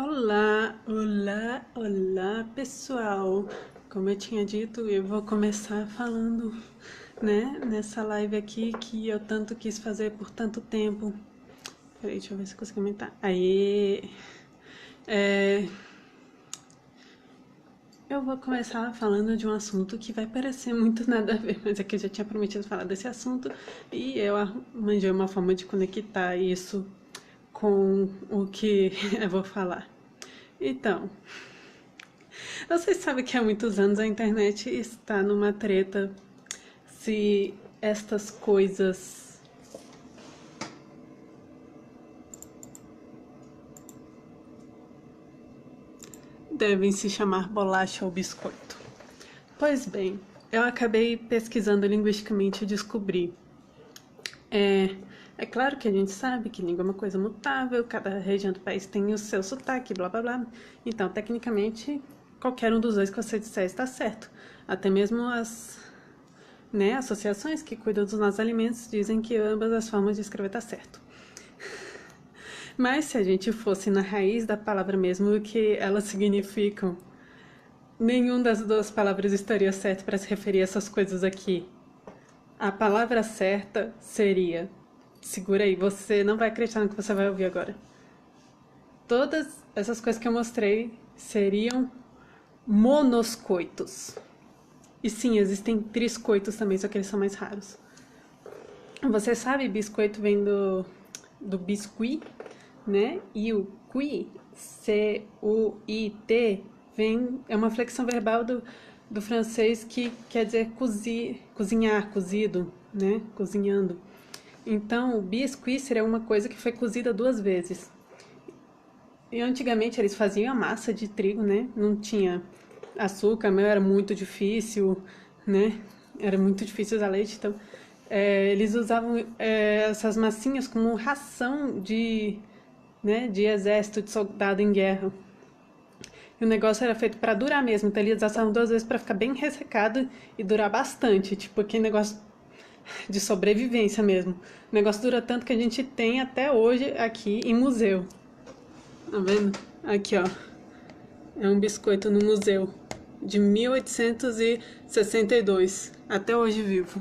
Olá, olá, olá, pessoal. Como eu tinha dito, eu vou começar falando, né, nessa live aqui que eu tanto quis fazer por tanto tempo. Peraí, deixa eu ver se eu consigo aumentar. Aê! Eu vou começar falando de um assunto que vai parecer muito nada a ver, mas é que eu já tinha prometido falar desse assunto e eu arranjei uma forma de conectar isso com o que eu vou falar. Então, vocês sabem que há muitos anos a internet está numa treta se estas coisas devem se chamar bolacha ou biscoito. Pois bem, eu acabei pesquisando linguisticamente e descobri. É claro que a gente sabe que língua é uma coisa mutável, cada região do país tem o seu sotaque, blá blá blá. Então, tecnicamente, qualquer um dos dois que você disser está certo. Até mesmo as associações que cuidam dos nossos alimentos dizem que ambas as formas de escrever está certo. Mas se a gente fosse na raiz da palavra mesmo, o que elas significam, nenhuma das duas palavras estaria certo para se referir a essas coisas aqui. A palavra certa seria, segura aí, você não vai acreditar no que você vai ouvir agora. Todas essas coisas que eu mostrei seriam monoscoitos. E sim, existem triscoitos também, só que eles são mais raros. Você sabe, biscoito vem do biscuit, né? E o cuit, C-U-I-T, é uma flexão verbal do francês que quer dizer cozinhar, cozido, né? Cozinhando. Então, o biscuit seria uma coisa que foi cozida 2 vezes. E antigamente eles faziam a massa de trigo, né? Não tinha açúcar, mas era muito difícil, né? Era muito difícil usar leite, então eles usavam essas massinhas como ração de exército, de soldado em guerra. E o negócio era feito para durar mesmo, então eles assavam 2 vezes para ficar bem ressecado e durar bastante, tipo aquele negócio de sobrevivência mesmo. O negócio dura tanto que a gente tem até hoje aqui em museu. Tá vendo? Aqui, ó. É um biscoito no museu de 1862, até hoje vivo.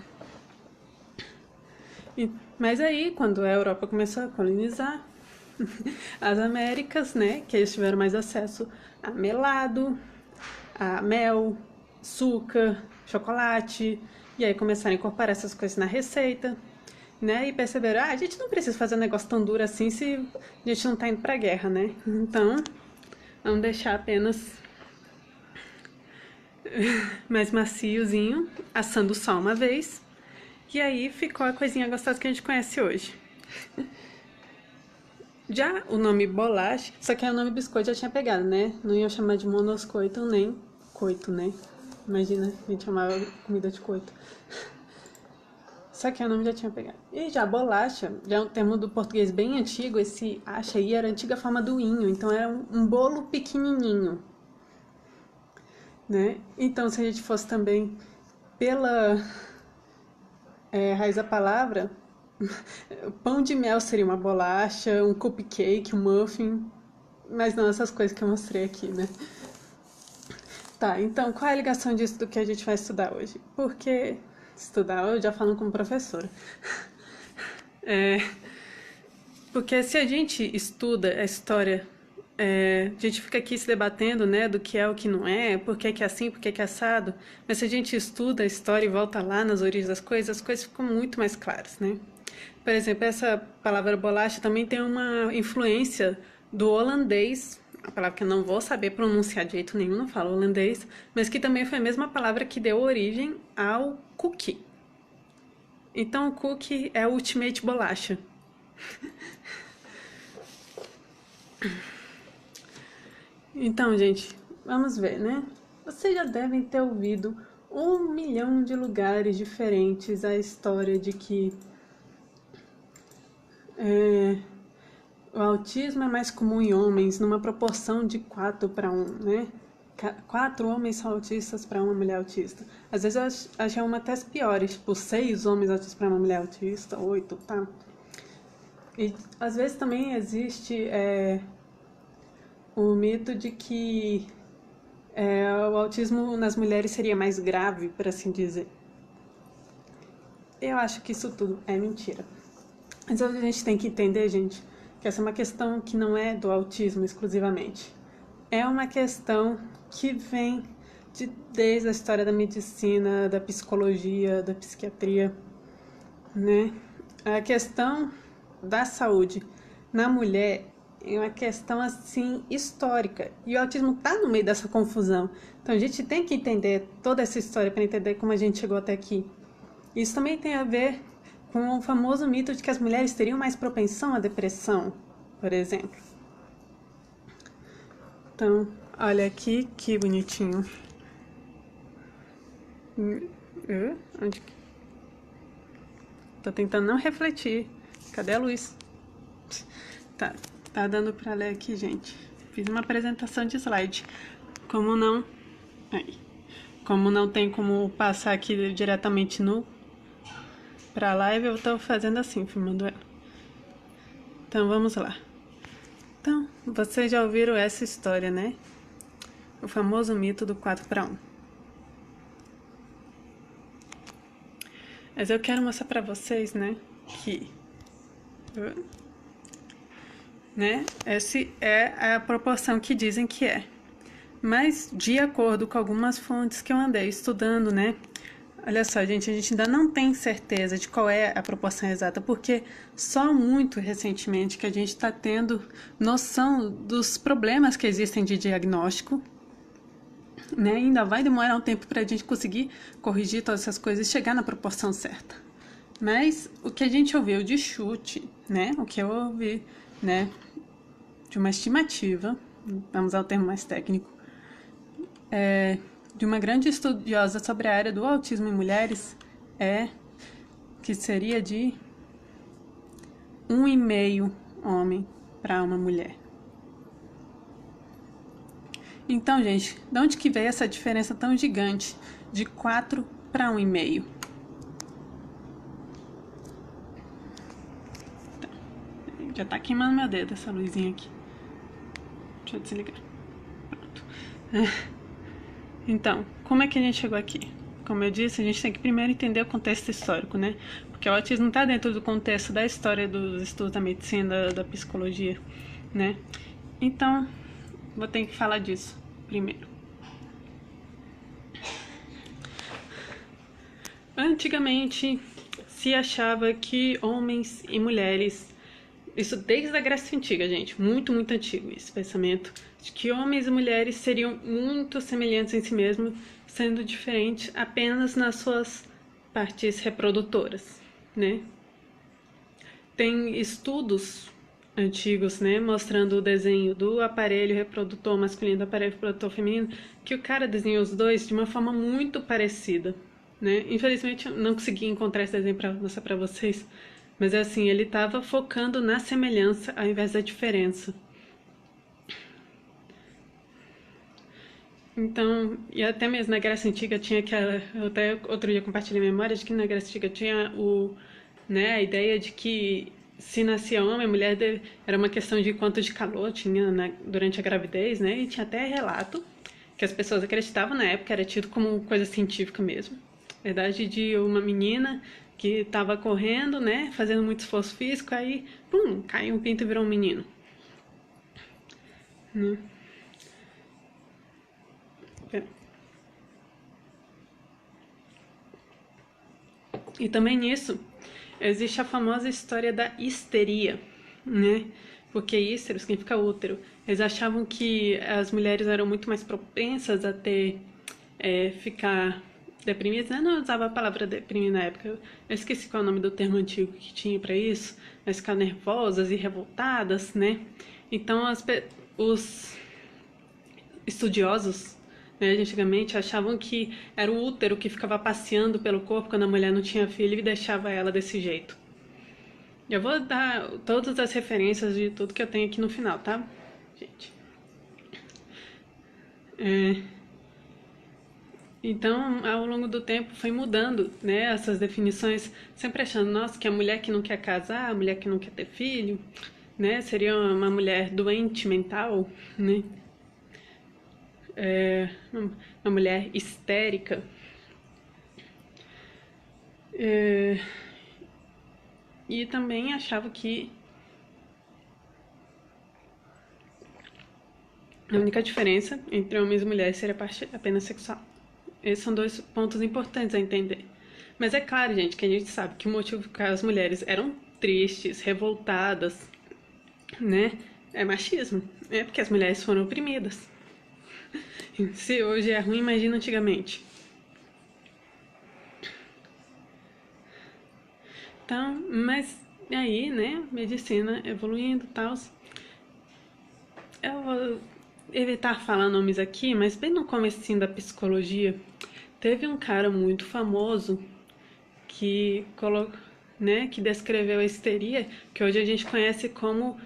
Mas aí, quando a Europa começou a colonizar as Américas, né, que eles tiveram mais acesso a melado, a mel, açúcar, chocolate, e aí começaram a incorporar essas coisas na receita, né, e perceberam, a gente não precisa fazer um negócio tão duro assim se a gente não tá indo pra guerra, né, então vamos deixar apenas mais maciozinho, assando só uma vez, e aí ficou a coisinha gostosa que a gente conhece hoje. Já o nome bolacha, só que o nome biscoito já tinha pegado, né? Não ia chamar de monoscoito nem coito, né? Imagina, a gente chamava comida de coito. Só que o nome já tinha pegado. E já bolacha, já é um termo do português bem antigo, esse acha aí era a antiga forma do inho, então era um bolo pequenininho, né? Então se a gente fosse também pela raiz da palavra, pão de mel seria uma bolacha, um cupcake, um muffin, mas não essas coisas que eu mostrei aqui, né? Tá, então qual é a ligação disso do que a gente vai estudar hoje? Porque estudar, eu já falo como professora. Porque se a gente estuda a história, a gente fica aqui se debatendo, né, do que é o que não é, por que é assim, por que é assado, mas se a gente estuda a história e volta lá nas origens das coisas, as coisas ficam muito mais claras, né? Por exemplo, essa palavra bolacha também tem uma influência do holandês, a palavra que eu não vou saber pronunciar de jeito nenhum, não falo holandês, mas que também foi a mesma palavra que deu origem ao cookie. Então o cookie é o ultimate bolacha. Então, gente, vamos ver, né? Vocês já devem ter ouvido 1 milhão de lugares diferentes a história de que o autismo é mais comum em homens, numa proporção de 4:1, né? 4 homens são autistas para uma mulher autista. Às vezes eu achei uma até piores, tipo 6 homens autistas para uma mulher autista, 8, tá? E às vezes também existe o mito de que o autismo nas mulheres seria mais grave, por assim dizer. Eu acho que isso tudo é mentira. Mas a gente tem que entender, gente, que essa é uma questão que não é do autismo exclusivamente. É uma questão que vem desde a história da medicina, da psicologia, da psiquiatria, né? A questão da saúde na mulher é uma questão, assim, histórica. E o autismo está no meio dessa confusão. Então, a gente tem que entender toda essa história para entender como a gente chegou até aqui. Isso também tem a ver com o famoso mito de que as mulheres teriam mais propensão à depressão, por exemplo. Então, olha aqui, que bonitinho. Onde? Tô tentando não refletir. Cadê a luz? Tá dando pra ler aqui, gente. Fiz uma apresentação de slide. Como não... Como não tem como passar aqui diretamente pra live, eu tô fazendo assim, filmando ela. Então, vamos lá. Então, vocês já ouviram essa história, né? O famoso mito do 4:1. Mas eu quero mostrar pra vocês, né, que... né, essa é a proporção que dizem que é. Mas, de acordo com algumas fontes que eu andei estudando, né, olha só, gente, a gente ainda não tem certeza de qual é a proporção exata, porque só muito recentemente que a gente está tendo noção dos problemas que existem de diagnóstico, né? Ainda vai demorar um tempo para a gente conseguir corrigir todas essas coisas e chegar na proporção certa. Mas o que a gente ouviu de chute, né? O que eu ouvi, né? De uma estimativa, vamos ao termo mais técnico, de uma grande estudiosa sobre a área do autismo em mulheres, que seria de 1,5 homem para uma mulher. Então, gente, de onde que veio essa diferença tão gigante de 4 para 1,5? Já tá queimando meu dedo essa luzinha aqui. Deixa eu desligar. Pronto. Então, como é que a gente chegou aqui? Como eu disse, a gente tem que primeiro entender o contexto histórico, né? Porque o autismo não está dentro do contexto da história dos estudos da medicina, da psicologia, né? Então, vou ter que falar disso primeiro. Antigamente, se achava que homens e mulheres, isso desde a Grécia Antiga, gente, muito, muito antigo esse pensamento, de que homens e mulheres seriam muito semelhantes em si mesmos, sendo diferentes apenas nas suas partes reprodutoras, né? Tem estudos antigos, né, mostrando o desenho do aparelho reprodutor masculino e do aparelho reprodutor feminino, que o cara desenhou os dois de uma forma muito parecida, né? Infelizmente eu não consegui encontrar esse desenho para mostrar para vocês, mas é assim, ele estava focando na semelhança ao invés da diferença. Então, e até mesmo na Grécia Antiga tinha aquela, eu até outro dia compartilhei memória de que na Grécia Antiga tinha a ideia de que se nascia homem, a mulher era uma questão de quanto de calor tinha durante a gravidez, né? E tinha até relato que as pessoas acreditavam na época, era tido como coisa científica mesmo. Verdade, de uma menina que estava correndo, né? Fazendo muito esforço físico, aí, pum, caiu um pinto e virou um menino. Né? E também nisso existe a famosa história da histeria, né? Porque hístero significa útero. Eles achavam que as mulheres eram muito mais propensas a ficar deprimidas, né? Não usava a palavra deprimir na época, eu esqueci qual é o nome do termo antigo que tinha para isso, mas ficar nervosas e revoltadas, né? Então os estudiosos, né, antigamente achavam que era o útero que ficava passeando pelo corpo quando a mulher não tinha filho e deixava ela desse jeito. Eu vou dar todas as referências de tudo que eu tenho aqui no final, tá, gente? Então, ao longo do tempo foi mudando, né, essas definições, sempre achando, nossa, que a mulher que não quer casar, a mulher que não quer ter filho, né? Seria uma mulher doente mental, né? Uma mulher histérica. E também achava que a única diferença entre homens e mulheres seria a parte apenas sexual. Esses são dois pontos importantes a entender. Mas é claro, gente, que a gente sabe que o motivo que as mulheres eram tristes, revoltadas, né, é machismo. É porque as mulheres foram oprimidas. Se hoje é ruim, imagina antigamente. Então, mas aí, né, medicina evoluindo e tal. Eu vou evitar falar nomes aqui, mas bem no comecinho da psicologia, teve um cara muito famoso que que descreveu a histeria, que hoje a gente conhece como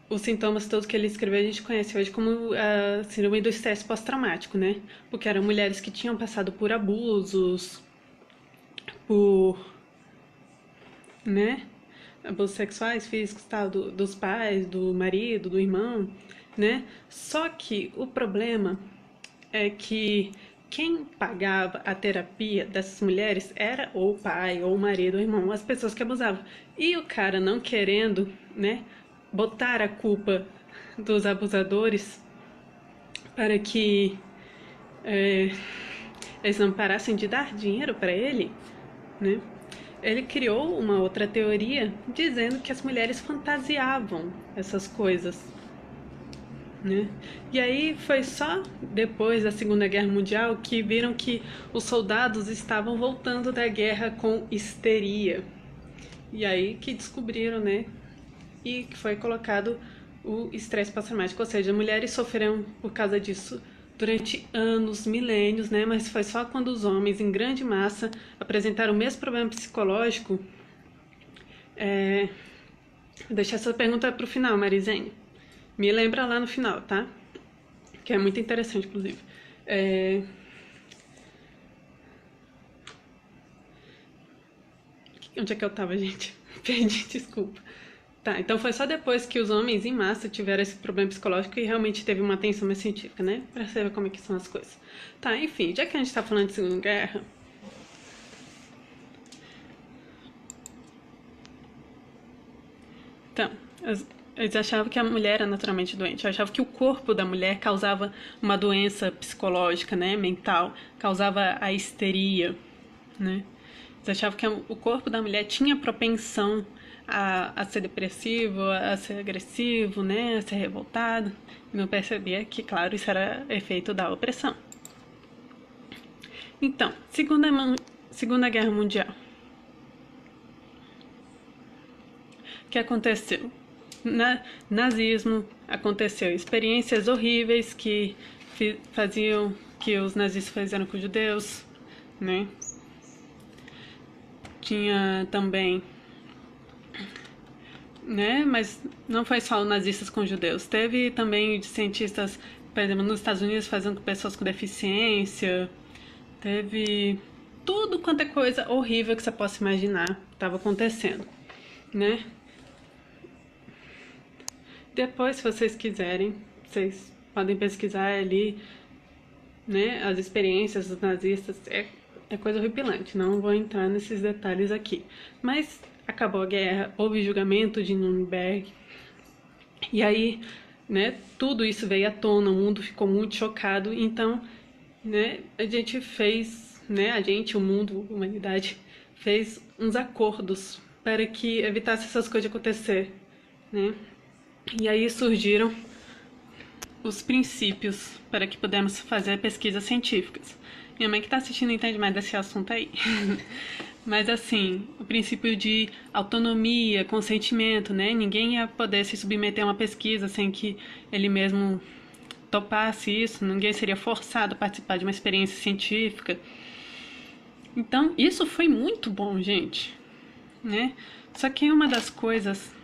os sintomas todos que ele escreveu, a gente conhece hoje como a síndrome do estresse pós-traumático, né? Porque eram mulheres que tinham passado por abusos, por, né? Abusos sexuais, físicos, tal, dos pais, do marido, do irmão, né? Só que o problema é que quem pagava a terapia dessas mulheres era ou o pai, ou o marido, ou o irmão, as pessoas que abusavam. E o cara não querendo, né, botar a culpa dos abusadores para que eles não parassem de dar dinheiro para ele, né? Ele criou uma outra teoria dizendo que as mulheres fantasiavam essas coisas, né? E aí foi só depois da Segunda Guerra Mundial que viram que os soldados estavam voltando da guerra com histeria. E aí que descobriram, né? E que foi colocado o estresse pós-traumático, ou seja, as mulheres sofreram por causa disso durante anos, milênios, né? Mas foi só quando os homens, em grande massa, apresentaram o mesmo problema psicológico. Vou deixar essa pergunta para o final, Marizene. Me lembra lá no final, tá? Que é muito interessante, inclusive. Onde é que eu tava, gente? Perdi, desculpa. Tá, então foi só depois que os homens em massa tiveram esse problema psicológico e realmente teve uma atenção mais científica, né? Pra saber como é que são as coisas. Tá, enfim, já que a gente tá falando de Segunda Guerra... Então, eles achavam que a mulher era naturalmente doente. Eu achava que o corpo da mulher causava uma doença psicológica, né? Mental. Causava a histeria, né? Eles achavam que o corpo da mulher tinha propensão a ser depressivo, a ser agressivo, né? A ser revoltado. E não percebia que, claro, isso era efeito da opressão. Então, Segunda Guerra Mundial. O que aconteceu? Nazismo aconteceu, experiências horríveis que faziam que os nazistas fizeram com os judeus, né? Tinha também, né? Mas não foi só os nazistas com os judeus, teve também cientistas, por exemplo, nos Estados Unidos fazendo com pessoas com deficiência, teve tudo quanto é coisa horrível que você possa imaginar estava acontecendo, né? Depois, se vocês quiserem, vocês podem pesquisar ali, né, as experiências dos nazistas. É coisa horripilante, não vou entrar nesses detalhes aqui. Mas acabou a guerra, houve julgamento de Nuremberg. E aí, né, tudo isso veio à tona, o mundo ficou muito chocado. Então, né, a gente fez, né, o mundo, a humanidade, fez uns acordos para que evitasse essas coisas de acontecer, né? E aí surgiram os princípios para que pudéssemos fazer pesquisas científicas. Minha mãe que está assistindo entende mais desse assunto aí. Mas assim, o princípio de autonomia, consentimento, né? Ninguém ia poder se submeter a uma pesquisa sem que ele mesmo topasse isso, ninguém seria forçado a participar de uma experiência científica. Então, isso foi muito bom, gente, né? Só que uma das coisas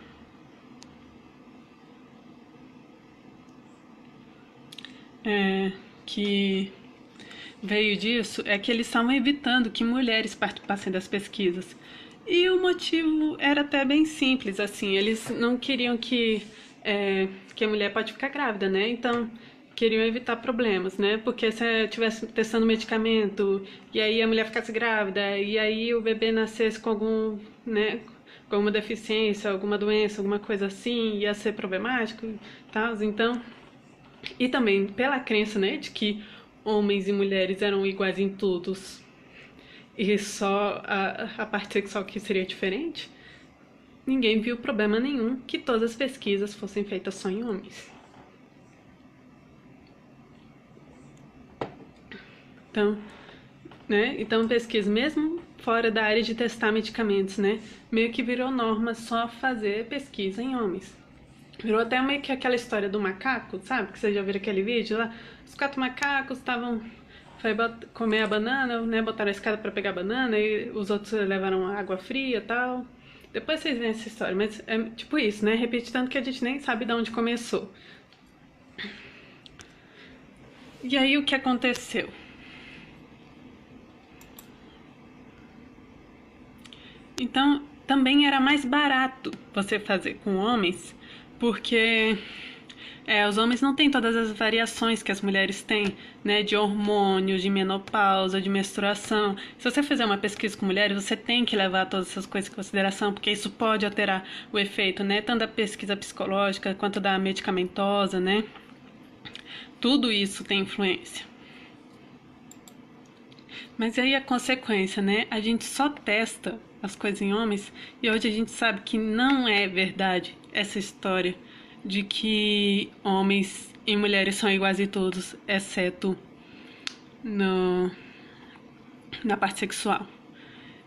que veio disso é que eles estavam evitando que mulheres participassem das pesquisas. E o motivo era até bem simples, assim, eles não queriam que a mulher pode ficar grávida, né? Então, queriam evitar problemas, né? Porque se estivesse testando medicamento e aí a mulher ficasse grávida e aí o bebê nascesse com algum, né, com alguma deficiência, alguma doença, alguma coisa assim, ia ser problemático e tal. Então, e também pela crença, né, de que homens e mulheres eram iguais em todos e só a parte sexual que seria diferente, ninguém viu problema nenhum que todas as pesquisas fossem feitas só em homens. Então, né? Então pesquisa mesmo fora da área de testar medicamentos, né? Meio que virou norma só fazer pesquisa em homens. Virou até meio que aquela história do macaco, sabe? Que vocês já viram aquele vídeo lá? Os 4 macacos estavam foi comer a banana, né? Botaram a escada para pegar a banana e os outros levaram água fria e tal. Depois vocês veem essa história, mas é tipo isso, né? Repete tanto que a gente nem sabe de onde começou. E aí o que aconteceu? Então, também era mais barato você fazer com homens, porque os homens não têm todas as variações que as mulheres têm, né, de hormônios, de menopausa, de menstruação. Se você fizer uma pesquisa com mulheres, você tem que levar todas essas coisas em consideração, porque isso pode alterar o efeito, né, tanto da pesquisa psicológica quanto da medicamentosa, né? Tudo isso tem influência. Mas aí a consequência, né? A gente só testa as coisas em homens e hoje a gente sabe que não é verdade essa história de que homens e mulheres são iguais em todos, exceto na parte sexual.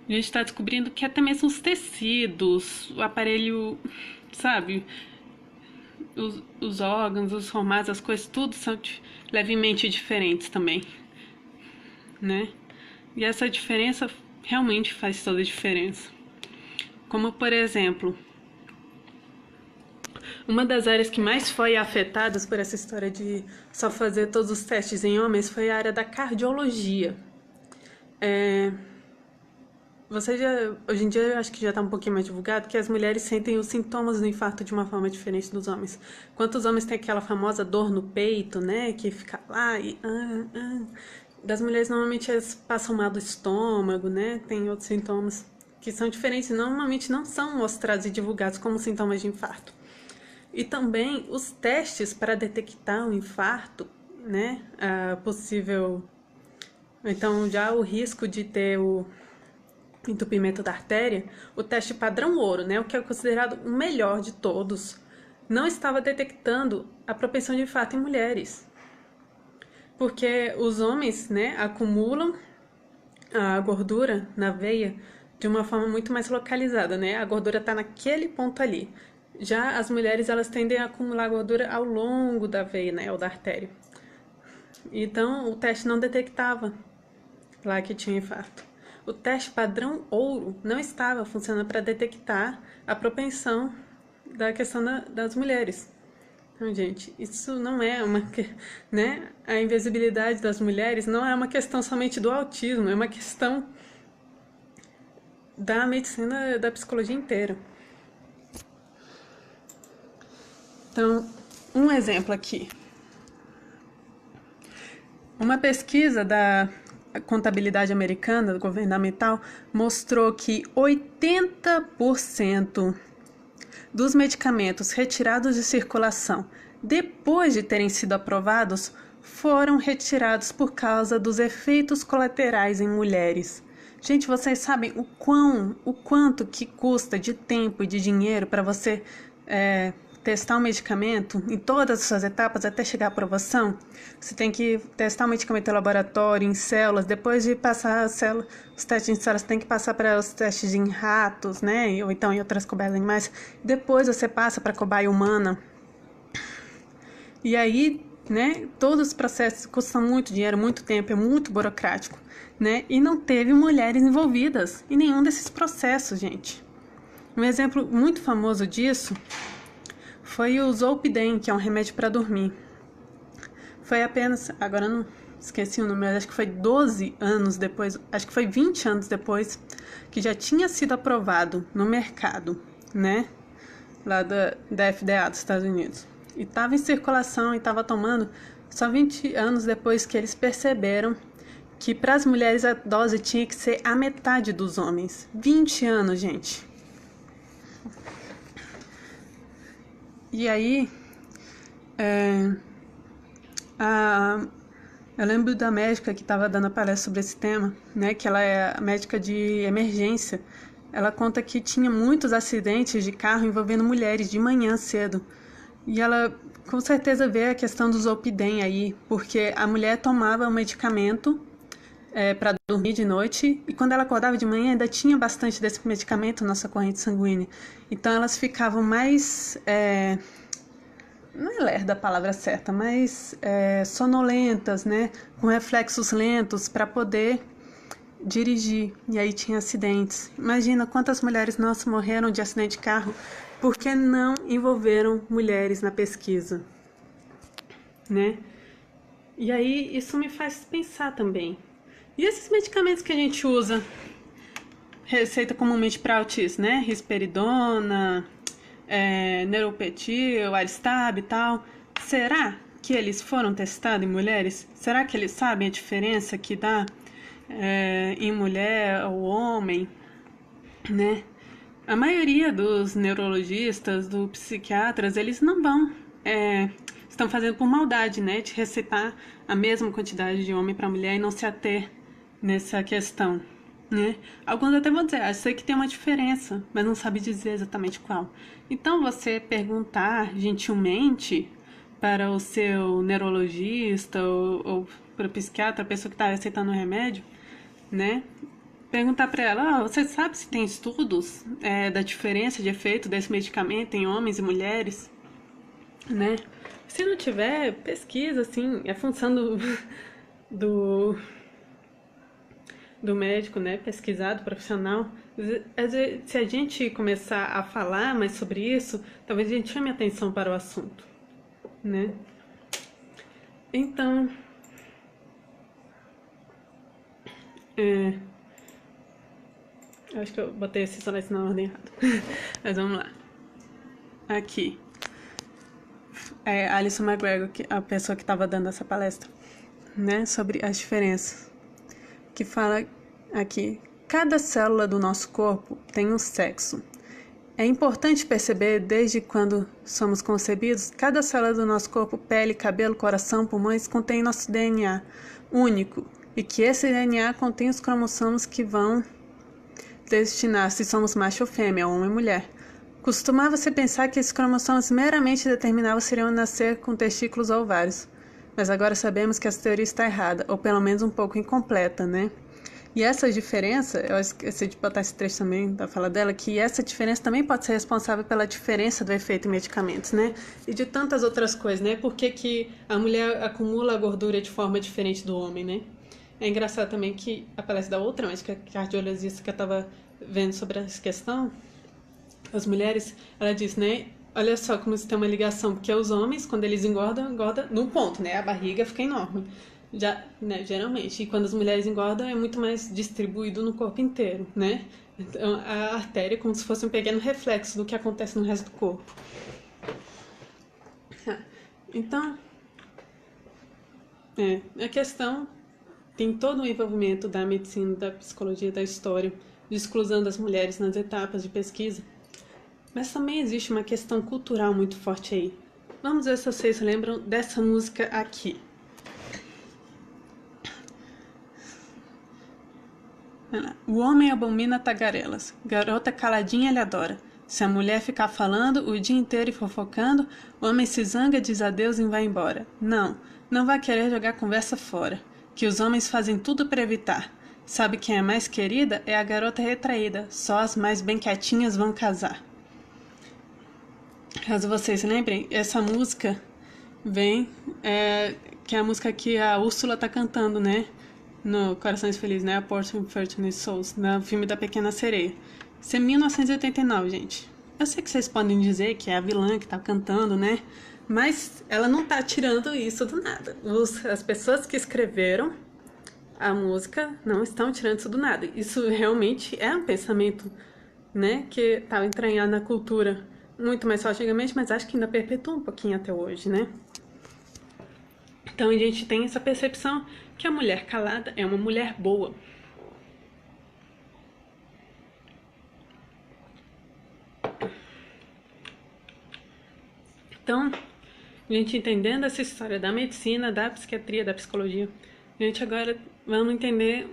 A gente está descobrindo que até mesmo os tecidos, o aparelho, sabe, os órgãos, os formatos, as coisas, tudo são levemente diferentes também, né? E essa diferença realmente faz toda a diferença. Como, por exemplo, uma das áreas que mais foi afetadas por essa história de só fazer todos os testes em homens foi a área da cardiologia. Hoje em dia eu acho que já está um pouquinho mais divulgado que as mulheres sentem os sintomas do infarto de uma forma diferente dos homens. Enquanto os homens têm aquela famosa dor no peito, né, que fica lá e das mulheres normalmente elas passam mal do estômago, né, tem outros sintomas que são diferentes e normalmente não são mostrados e divulgados como sintomas de infarto. E também os testes para detectar o infarto, né, então já o risco de ter o entupimento da artéria, o teste padrão ouro, né, o que é considerado o melhor de todos, não estava detectando a propensão de infarto em mulheres. Porque os homens, né, acumulam a gordura na veia de uma forma muito mais localizada, né? A gordura está naquele ponto ali. Já as mulheres, elas tendem a acumular gordura ao longo da veia, né, ou da artéria. Então, o teste não detectava lá que tinha infarto. O teste padrão ouro não estava funcionando para detectar a propensão da questão das mulheres. Então, gente, isso não é né? A invisibilidade das mulheres não é uma questão somente do autismo, é uma questão da medicina, da psicologia inteira. Então, um exemplo aqui. Uma pesquisa da contabilidade americana, governamental, mostrou que 80% dos medicamentos retirados de circulação depois de terem sido aprovados foram retirados por causa dos efeitos colaterais em mulheres. Gente, vocês sabem o quanto que custa de tempo e de dinheiro para você testar um medicamento em todas as suas etapas até chegar à aprovação? Você tem que testar o medicamento em laboratório, em células, depois de passar os testes em células, tem que passar para os testes em ratos, né? Ou então em outras cobaias animais. Depois você passa para a cobaia humana. E aí, né, todos os processos custam muito dinheiro, muito tempo, é muito burocrático, né? E não teve mulheres envolvidas em nenhum desses processos, gente. Um exemplo muito famoso disso foi o Zolpidem, que é um remédio para dormir. Foi apenas, agora esqueci o número, acho que foi 12 anos depois, acho que foi 20 anos depois, que já tinha sido aprovado no mercado, né? Lá da FDA dos Estados Unidos. E estava em circulação e estava tomando só 20 anos depois que eles perceberam que para as mulheres a dose tinha que ser a metade dos homens. 20 anos, gente. E aí, eu lembro da médica que estava dando a palestra sobre esse tema, né, que ela é médica de emergência. Ela conta que tinha muitos acidentes de carro envolvendo mulheres de manhã cedo. E ela com certeza vê a questão do Zolpidem aí, porque a mulher tomava um medicamento para dormir de noite, e quando ela acordava de manhã ainda tinha bastante desse medicamento na sua corrente sanguínea. Então elas ficavam mais, não é lerda a palavra certa, mas sonolentas, né, com reflexos lentos para poder dirigir, e aí tinha acidentes. Imagina quantas mulheres nossas morreram de acidente de carro porque não envolveram mulheres na pesquisa, né? E aí isso me faz pensar também. E esses medicamentos que a gente usa, receita comumente para autismo, né? Risperidona, Neuropetil, Aristab e tal. Será que eles foram testados em mulheres? Será que eles sabem a diferença que dá em mulher ou homem, né? A maioria dos neurologistas, dos psiquiatras, eles não vão, estão fazendo por maldade, né? De receitar a mesma quantidade de homem para mulher e não se ater nessa questão, né? Alguns até vão dizer, sei que tem uma diferença, mas não sabe dizer exatamente qual. Então, você perguntar gentilmente para o seu neurologista ou para o psiquiatra, a pessoa que está receitando o remédio, né? Perguntar para ela, você sabe se tem estudos da diferença de efeito desse medicamento em homens e mulheres, né? Se não tiver, pesquisa, assim, é função do médico, né? Pesquisar, do profissional. Se a gente começar a falar mais sobre isso, talvez a gente chame atenção para o assunto, né? Então, acho que eu botei esse slides na ordem errada. Mas vamos lá. Aqui. Alison McGregor, a pessoa que estava dando essa palestra, né? Sobre as diferenças. Que fala aqui. Cada célula do nosso corpo tem um sexo. É importante perceber, desde quando somos concebidos, cada célula do nosso corpo, pele, cabelo, coração, pulmões, contém nosso DNA único. E que esse DNA contém os cromossomos que vão destinar se somos macho ou fêmea, homem ou mulher. Costumava-se pensar que esses cromossomos meramente determinavam se iriam nascer com testículos ou ovários. Mas agora sabemos que essa teoria está errada, ou pelo menos um pouco incompleta, né? E essa diferença, eu esqueci de botar esse trecho também da fala dela, que essa diferença também pode ser responsável pela diferença do efeito em medicamentos, né? E de tantas outras coisas, né? Por que a mulher acumula a gordura de forma diferente do homem, né? É engraçado também que a palestra da outra médica cardiologista que eu estava vendo sobre essa questão, as mulheres, ela disse, né? Olha só como isso tem uma ligação, porque os homens, quando eles engordam no ponto, né? A barriga fica enorme. Já, né, geralmente. E quando as mulheres engordam, é muito mais distribuído no corpo inteiro, né? Então, a artéria é como se fosse um pequeno reflexo do que acontece no resto do corpo. Então, a questão tem todo o envolvimento da medicina, da psicologia, da história, de exclusão das mulheres nas etapas de pesquisa. Mas também existe uma questão cultural muito forte aí. Vamos ver se vocês lembram dessa música aqui. O homem abomina tagarelas, garota caladinha ele adora. Se a mulher ficar falando o dia inteiro e fofocando, o homem se zanga, diz adeus e vai embora. Não vai querer jogar conversa fora, que os homens fazem tudo para evitar. Sabe quem é mais querida? É a garota retraída, só as mais bem quietinhas vão casar. Caso vocês lembrem, essa música vem, que é a música que a Úrsula tá cantando, né? No Corações Felizes, né? A Portrait of Fortunate Souls, no filme da Pequena Sereia. Isso é 1989, gente. Eu sei que vocês podem dizer que é a vilã que tá cantando, né? Mas ela não tá tirando isso do nada. As pessoas que escreveram a música não estão tirando isso do nada. Isso realmente é um pensamento, né, que estava entranhado na cultura muito mais forte antigamente, mas acho que ainda perpetua um pouquinho até hoje, né? Então a gente tem essa percepção que a mulher calada é uma mulher boa. Então, a gente entendendo essa história da medicina, da psiquiatria, da psicologia, a gente agora vamos entender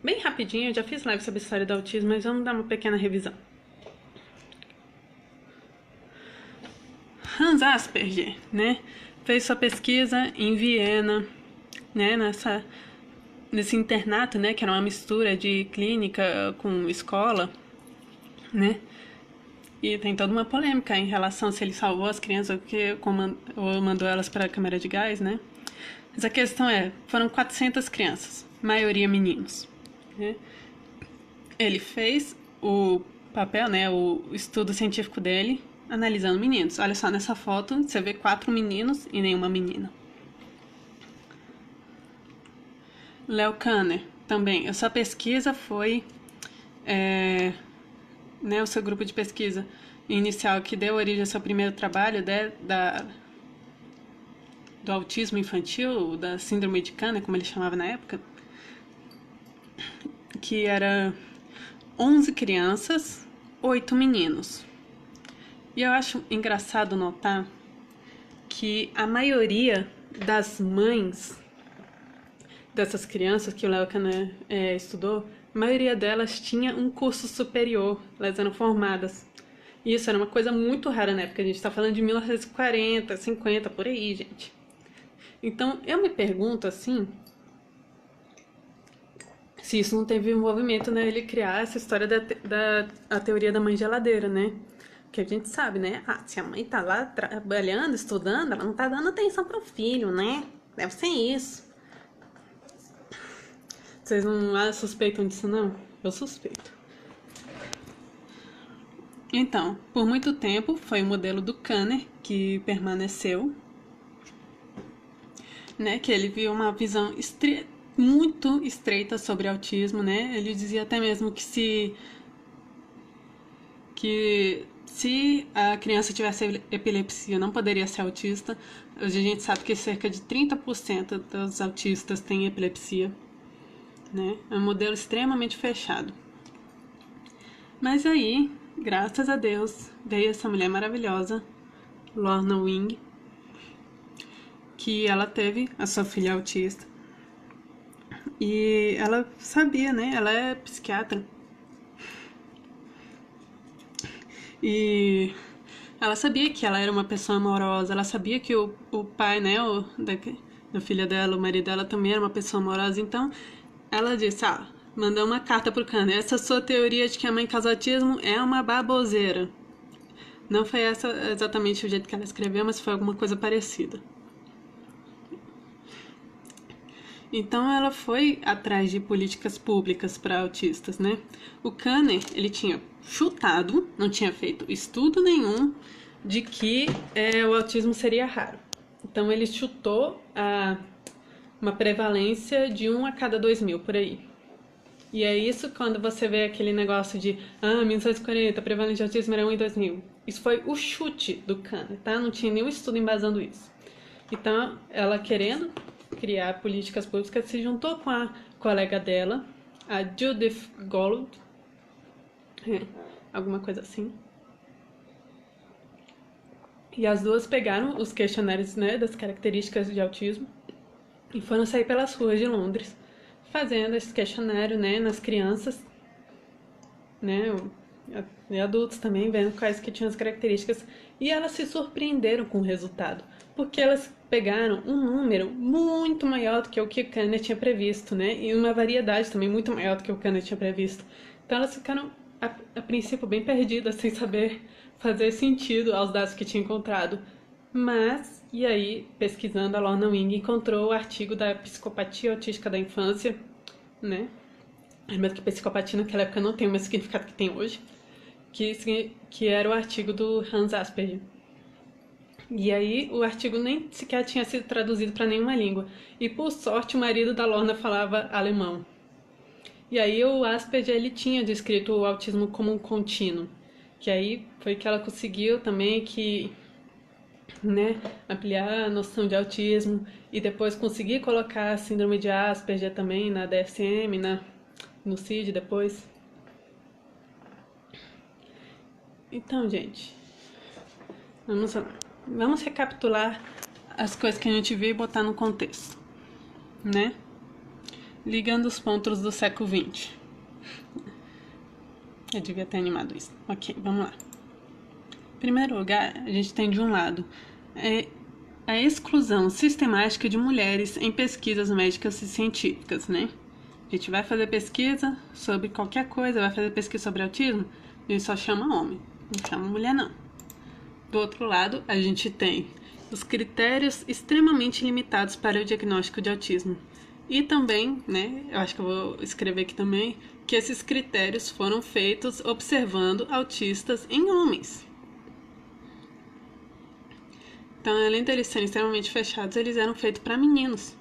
bem rapidinho. Eu já fiz live sobre a história do autismo, mas vamos dar uma pequena revisão. Hans Asperger, né, fez sua pesquisa em Viena, né, nesse internato, né, que era uma mistura de clínica com escola, né, e tem toda uma polêmica em relação se ele salvou as crianças ou mandou elas para a câmara de gás, né. Mas a questão é, foram 400 crianças, maioria meninos, né. Ele fez o papel, né, o estudo científico dele, analisando meninos. Olha só, nessa foto você vê 4 meninos e nenhuma menina. Leo Kanner, também. A sua pesquisa foi, né, o seu grupo de pesquisa inicial que deu origem ao seu primeiro trabalho do autismo infantil, da síndrome de Kanner, como ele chamava na época, que era 11 crianças, 8 meninos. E eu acho engraçado notar que a maioria das mães dessas crianças que o Leo Kanner estudou, a maioria delas tinha um curso superior, elas eram formadas. E isso era uma coisa muito rara na época, a gente está falando de 1940, 50, por aí, gente. Então, eu me pergunto, assim, se isso não teve envolvimento nele criar essa história da teoria da mãe geladeira, né? Que a gente sabe, né? Se a mãe tá lá trabalhando, estudando, ela não tá dando atenção pro filho, né? Deve ser isso. Vocês não suspeitam disso, não? Eu suspeito. Então, por muito tempo, foi o modelo do Kanner que permaneceu, né? Que ele viu uma visão muito estreita sobre autismo, né? Ele dizia até mesmo que se a criança tivesse epilepsia, não poderia ser autista. Hoje a gente sabe que cerca de 30% dos autistas têm epilepsia, né? É um modelo extremamente fechado. Mas aí, graças a Deus, veio essa mulher maravilhosa, Lorna Wing, que ela teve a sua filha autista. E ela sabia, né? Ela é psiquiatra. E ela sabia que ela era uma pessoa amorosa, ela sabia que o pai, né, da filha dela, o marido dela também era uma pessoa amorosa, então ela disse, mandou uma carta pro Kanner, essa sua teoria de que a mãe causa autismo é uma baboseira. Não foi essa exatamente o jeito que ela escreveu, mas foi alguma coisa parecida. Então ela foi atrás de políticas públicas para autistas, né? O Kanner, ele tinha chutado, não tinha feito estudo nenhum de que o autismo seria raro. Então ele chutou uma prevalência de 1 a cada 2.000 por aí. E é isso quando você vê aquele negócio de 1940, a prevalência de autismo era 1 em 2.000. Isso foi o chute do Kanner, tá? Não tinha nenhum estudo embasando isso. Então ela querendo criar políticas públicas, se juntou com a colega dela, a Judith Gould, alguma coisa assim. E as duas pegaram os questionários, né, das características de autismo e foram sair pelas ruas de Londres, fazendo esse questionário, né, nas crianças, né, e adultos também, vendo quais que tinham as características. E elas se surpreenderam com o resultado, porque elas pegaram um número muito maior do que o que o Kanner tinha previsto, né? E uma variedade também muito maior do que o Kanner tinha previsto. Então elas ficaram, a princípio, bem perdidas, sem saber fazer sentido aos dados que tinha encontrado. Mas, e aí, pesquisando, a Lorna Wing encontrou o artigo da psicopatia autística da infância, né? Lembrando que psicopatia naquela época não tem o mesmo significado que tem hoje, que era o artigo do Hans Asperger. E aí o artigo nem sequer tinha sido traduzido para nenhuma língua. E por sorte o marido da Lorna falava alemão. E aí o Asperger ele tinha descrito o autismo como um contínuo. Que aí foi que ela conseguiu também que, né, ampliar a noção de autismo e depois conseguir colocar a síndrome de Asperger também na DSM, no CID depois. Então, gente, vamos lá. Vamos recapitular as coisas que a gente viu e botar no contexto, né? Ligando os pontos do século XX. Eu devia ter animado isso. Ok, vamos lá. Em primeiro lugar, a gente tem de um lado a exclusão sistemática de mulheres em pesquisas médicas e científicas, né? A gente vai fazer pesquisa sobre qualquer coisa, vai fazer pesquisa sobre autismo, a gente só chama homem, não chama mulher não. Do outro lado, a gente tem os critérios extremamente limitados para o diagnóstico de autismo. E também, né, eu acho que eu vou escrever aqui também, que esses critérios foram feitos observando autistas em homens. Então, além deles serem extremamente fechados, eles eram feitos para meninos.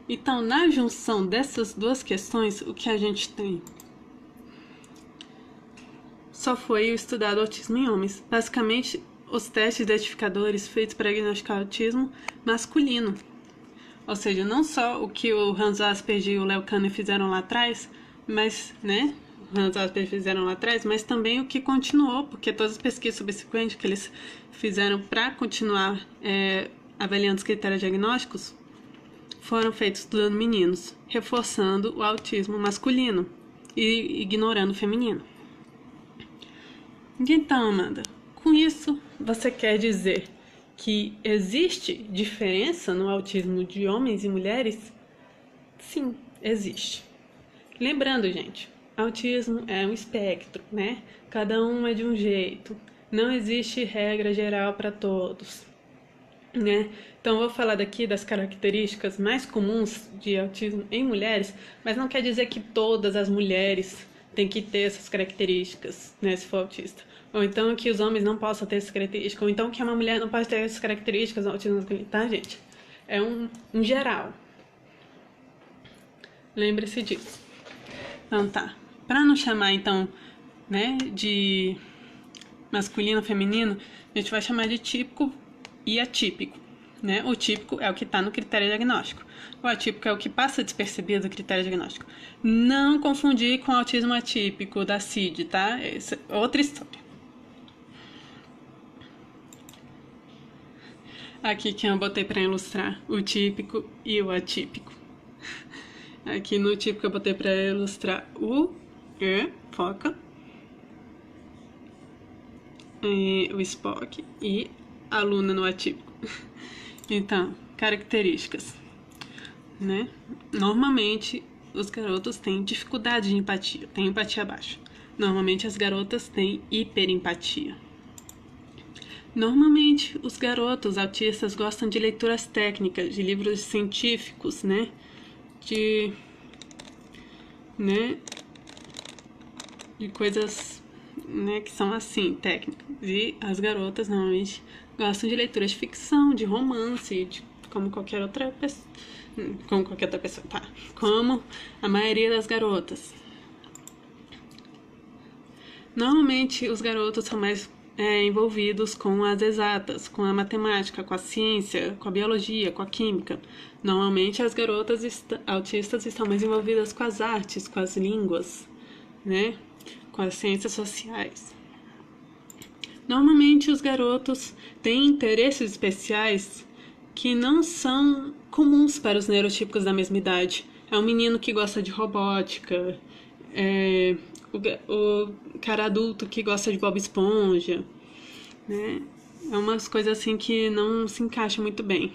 Então, na junção dessas duas questões, o que a gente tem? Só foi estudado o autismo em homens. Basicamente, os testes identificadores feitos para diagnosticar autismo masculino. Ou seja, não só o que o Hans Asperger e o Leo Kanner fizeram lá atrás, mas, né, o Hans Asperger fizeram lá atrás, mas também o que continuou, porque todas as pesquisas subsequentes que eles fizeram para continuar avaliando os critérios diagnósticos foram feitos estudando meninos, reforçando o autismo masculino e ignorando o feminino. Então, Amanda, com isso você quer dizer que existe diferença no autismo de homens e mulheres? Sim, existe. Lembrando, gente, autismo é um espectro, né? Cada um é de um jeito. Não existe regra geral para todos, né? Então, eu vou falar daqui das características mais comuns de autismo em mulheres, mas não quer dizer que todas as mulheres têm que ter essas características, né, se for autista. Ou então que os homens não possam ter essas características, ou então que uma mulher não pode ter essas características no autismo masculino, tá, gente? É um geral. Lembre-se disso. Então tá. Para não chamar, então, né, de masculino, feminino, a gente vai chamar de típico e atípico, né? O típico é o que está no critério diagnóstico. O atípico é o que passa despercebido do critério diagnóstico. Não confundir com o autismo atípico da CID, tá? Essa é outra história. Aqui que eu botei para ilustrar o típico e o atípico. Aqui no típico eu botei para ilustrar o foca, o Spock e a Luna no atípico. Então, características, né? Normalmente os garotos têm dificuldade de empatia, têm empatia baixa. Normalmente as garotas têm hiperempatia. Normalmente os garotos autistas gostam de leituras técnicas, de livros científicos, né? De coisas, né, que são assim, técnicas. E as garotas normalmente gostam de leituras de ficção, de romance, como qualquer outra pessoa. Como qualquer outra pessoa, tá? Como a maioria das garotas. Normalmente os garotos são mais envolvidos com as exatas, com a matemática, com a ciência, com a biologia, com a química. Normalmente as garotas autistas estão mais envolvidas com as artes, com as línguas, né? Com as ciências sociais. Normalmente os garotos têm interesses especiais que não são comuns para os neurotípicos da mesma idade. É um menino que gosta de robótica, o cara adulto que gosta de Bob Esponja, né? É umas coisas assim que não se encaixam muito bem.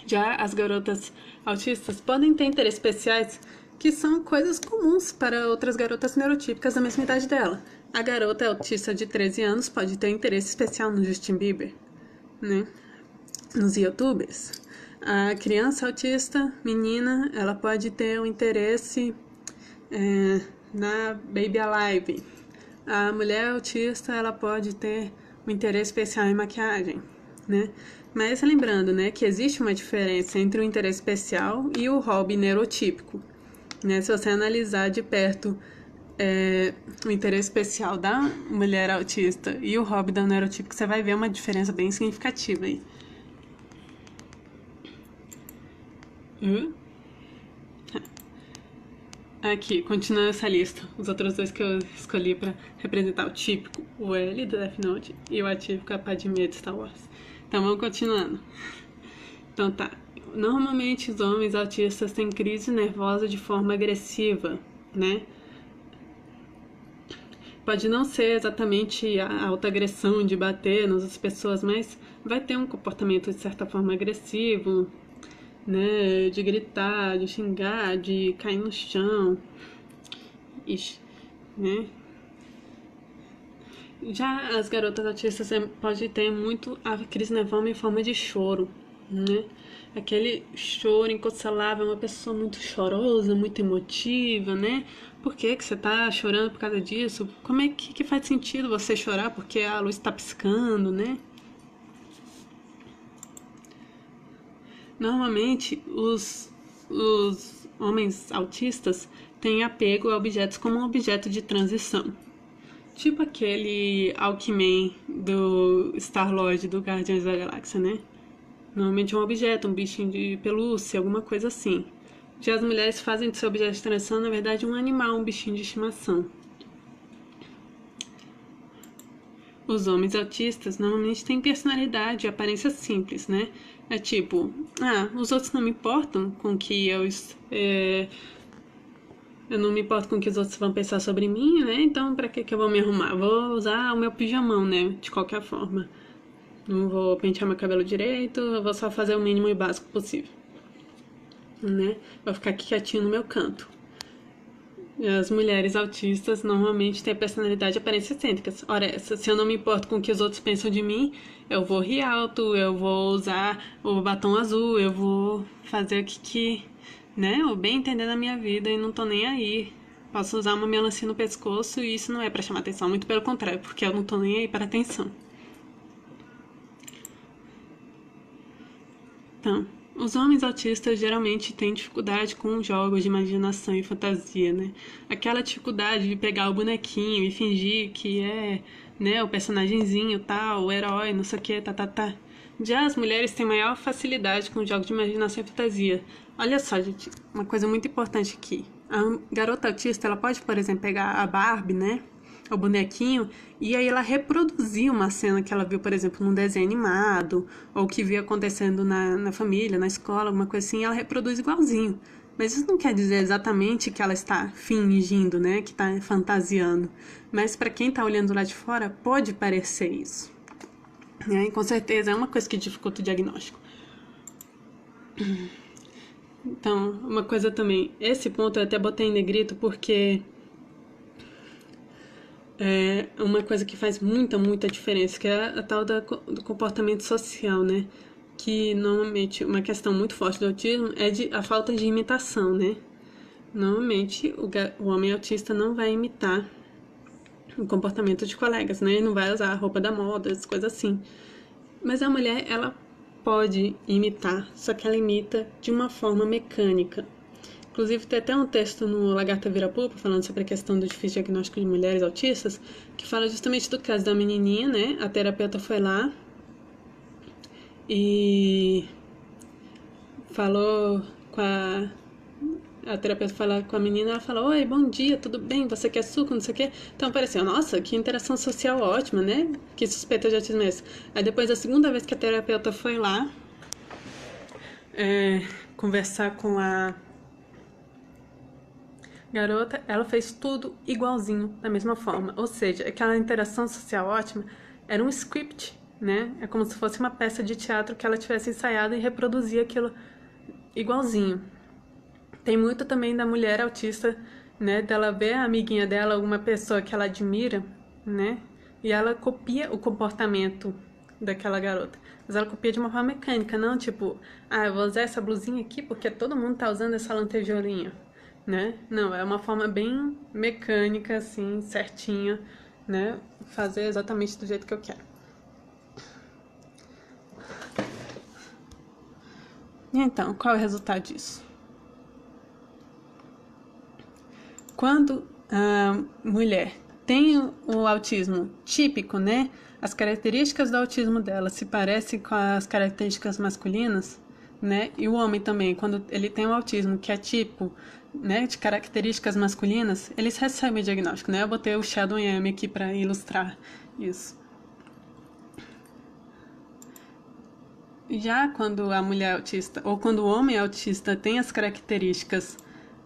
Já as garotas autistas podem ter interesses especiais que são coisas comuns para outras garotas neurotípicas da mesma idade dela. A garota autista de 13 anos pode ter interesse especial no Justin Bieber, né? Nos YouTubers. A criança autista, menina, ela pode ter um interesse na Baby Alive. A mulher autista, ela pode ter um interesse especial em maquiagem. né? Mas lembrando, né, que existe uma diferença entre o interesse especial e o hobby neurotípico, né? Se você analisar de perto o interesse especial da mulher autista e o hobby da neurotípica, você vai ver uma diferença bem significativa aí. Aqui, continuando essa lista, os outros dois que eu escolhi para representar o típico, o L do Death Note e o atípico, a Padmé de Star Wars. Então vamos continuando. Então tá. Normalmente os homens autistas têm crise nervosa de forma agressiva, né? Pode não ser exatamente a autoagressão de bater nas outras pessoas, mas vai ter um comportamento de certa forma agressivo, né? De gritar, de xingar, de cair no chão, né? Já as garotas autistas pode ter muito a crise nervosa em forma de choro, né? Aquele choro inconsolável, uma pessoa muito chorosa, muito emotiva, né? Por que você tá chorando por causa disso? Como é que faz sentido você chorar porque a luz tá piscando, né? Normalmente, os homens autistas têm apego a objetos como um objeto de transição. Tipo aquele Alckmin do Star-Lord do Guardiões da Galáxia, né? Normalmente é um objeto, um bichinho de pelúcia, alguma coisa assim. Já as mulheres fazem de seu objeto de transição, na verdade, um animal, um bichinho de estimação. Os homens autistas normalmente têm personalidade e aparência simples, né? É tipo, os outros não me importam com que eu não me importo com o que os outros vão pensar sobre mim, né? Então, pra que eu vou me arrumar? Vou usar o meu pijamão, né? De qualquer forma. Não vou pentear meu cabelo direito, eu vou só fazer o mínimo e básico possível, né? Vou ficar aqui quietinho no meu canto. As mulheres autistas normalmente têm personalidade e aparência excêntricas. Ora, se eu não me importo com o que os outros pensam de mim, eu vou rir alto, eu vou usar o batom azul, eu vou fazer o que né, o bem entender da minha vida e não tô nem aí. Posso usar uma melancia no pescoço e isso não é pra chamar atenção, muito pelo contrário, porque eu não tô nem aí para atenção. Então, os homens autistas geralmente têm dificuldade com jogos de imaginação e fantasia, né? Aquela dificuldade de pegar o bonequinho e fingir que é, né, o personagemzinho tal, o herói, não sei o que, tá. Já as mulheres têm maior facilidade com jogos de imaginação e fantasia. Olha só, gente, uma coisa muito importante aqui. A garota autista, ela pode, por exemplo, pegar a Barbie, né? O bonequinho, e aí ela reproduzir uma cena que ela viu, por exemplo, num desenho animado, ou que viu acontecendo na família, na escola, alguma coisa assim, ela reproduz igualzinho. Mas isso não quer dizer exatamente que ela está fingindo, né, que está fantasiando. Mas para quem está olhando lá de fora, pode parecer isso. E com certeza é uma coisa que dificulta o diagnóstico. Então, uma coisa também, esse ponto eu até botei em negrito porque é uma coisa que faz muita diferença, que é a tal do comportamento social, né? Que normalmente uma questão muito forte do autismo é a falta de imitação, né? Normalmente o homem autista não vai imitar o comportamento de colegas, né? Ele não vai usar a roupa da moda, as coisas assim. Mas a mulher, ela pode imitar, só que ela imita de uma forma mecânica. Inclusive, tem até um texto no Lagarta Vira-Pupa falando sobre a questão do difícil diagnóstico de mulheres autistas, que fala justamente do caso da menininha, né? A terapeuta foi lá e falou com a terapeuta fala com a menina, ela fala: oi, bom dia, tudo bem? Você quer suco? Não sei o quê. Então pareceu, nossa, que interação social ótima, né? Que suspeita de autismo é esse? Aí depois, a segunda vez que a terapeuta foi lá conversar com a garota, ela fez tudo igualzinho, da mesma forma. Ou seja, aquela interação social ótima era um script, né? É como se fosse uma peça de teatro que ela tivesse ensaiado e reproduzia aquilo igualzinho. Tem muito também da mulher autista, né? Dela ver a amiguinha dela, alguma pessoa que ela admira, né? E ela copia o comportamento daquela garota. Mas ela copia de uma forma mecânica, não tipo, eu vou usar essa blusinha aqui porque todo mundo tá usando essa lantejourinha, né? Não, é uma forma bem mecânica, assim, certinha, né? Fazer exatamente do jeito que eu quero. E então, qual é o resultado disso? Quando a mulher tem o autismo típico, né? As características do autismo dela se parecem com as características masculinas, né? E o homem também, quando ele tem um autismo que é tipo, né, de características masculinas, eles recebem o diagnóstico, né? Eu botei o Sheldon e Amy aqui para ilustrar isso. Já quando a mulher autista, ou quando o homem autista tem as características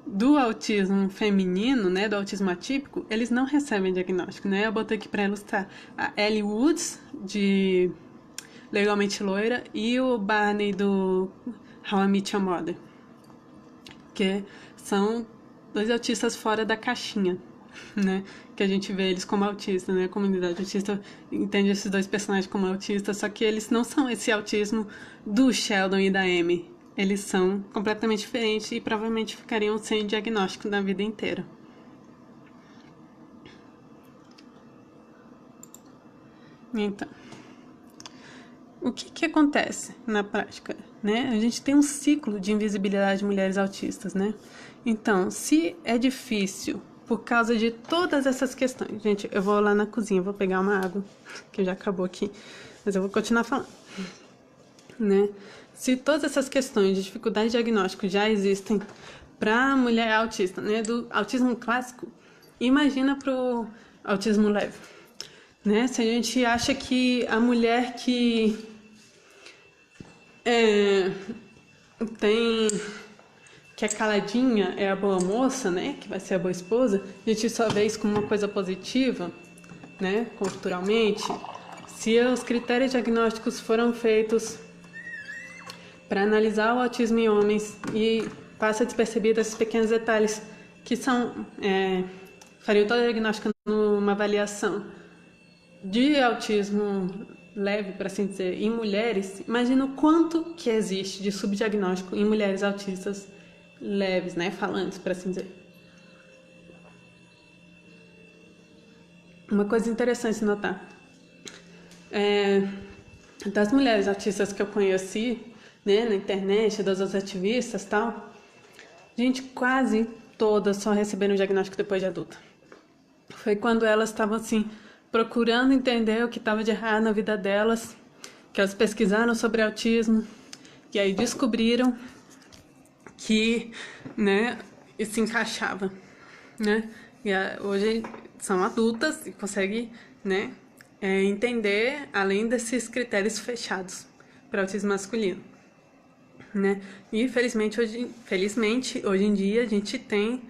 do autismo feminino, né, do autismo atípico, eles não recebem diagnóstico, né? Eu botei aqui para ilustrar a Ellie Woods, de Legalmente Loira, e o Barney do How I Met Your Mother, que são dois autistas fora da caixinha, né? Que a gente vê eles como autistas, né? A comunidade autista entende esses dois personagens como autistas, só que eles não são esse autismo do Sheldon e da Amy. Eles são completamente diferentes e provavelmente ficariam sem diagnóstico na vida inteira. Então, o que acontece na prática, né? A gente tem um ciclo de invisibilidade de mulheres autistas, né? Então, se é difícil por causa de todas essas questões... Gente, eu vou lá na cozinha, vou pegar uma água, que já acabou aqui, mas eu vou continuar falando, né? Se todas essas questões de dificuldade de diagnóstico já existem para a mulher autista, né, do autismo clássico, imagina para o autismo leve, né? Se a gente acha que a mulher que que é caladinha é a boa moça, né, que vai ser a boa esposa, a gente só vê isso como uma coisa positiva, né, culturalmente. Se os critérios diagnósticos foram feitos para analisar o autismo em homens e passa despercebido esses pequenos detalhes que são fariam todo o diagnóstico numa avaliação de autismo leve, para assim dizer, em mulheres. Imagina o quanto que existe de subdiagnóstico em mulheres autistas leves, né, falantes, para assim dizer. Uma coisa interessante de notar, das mulheres autistas que eu conheci, né, na internet, das outras ativistas e tal, gente, quase todas só receberam o diagnóstico depois de adulta. Foi quando elas estavam assim, procurando entender o que estava de errado na vida delas, que elas pesquisaram sobre autismo, e aí descobriram que, né, isso se encaixava, né? E hoje são adultas e conseguem, né, entender além desses critérios fechados para autismo masculino, né? E felizmente hoje em dia a gente tem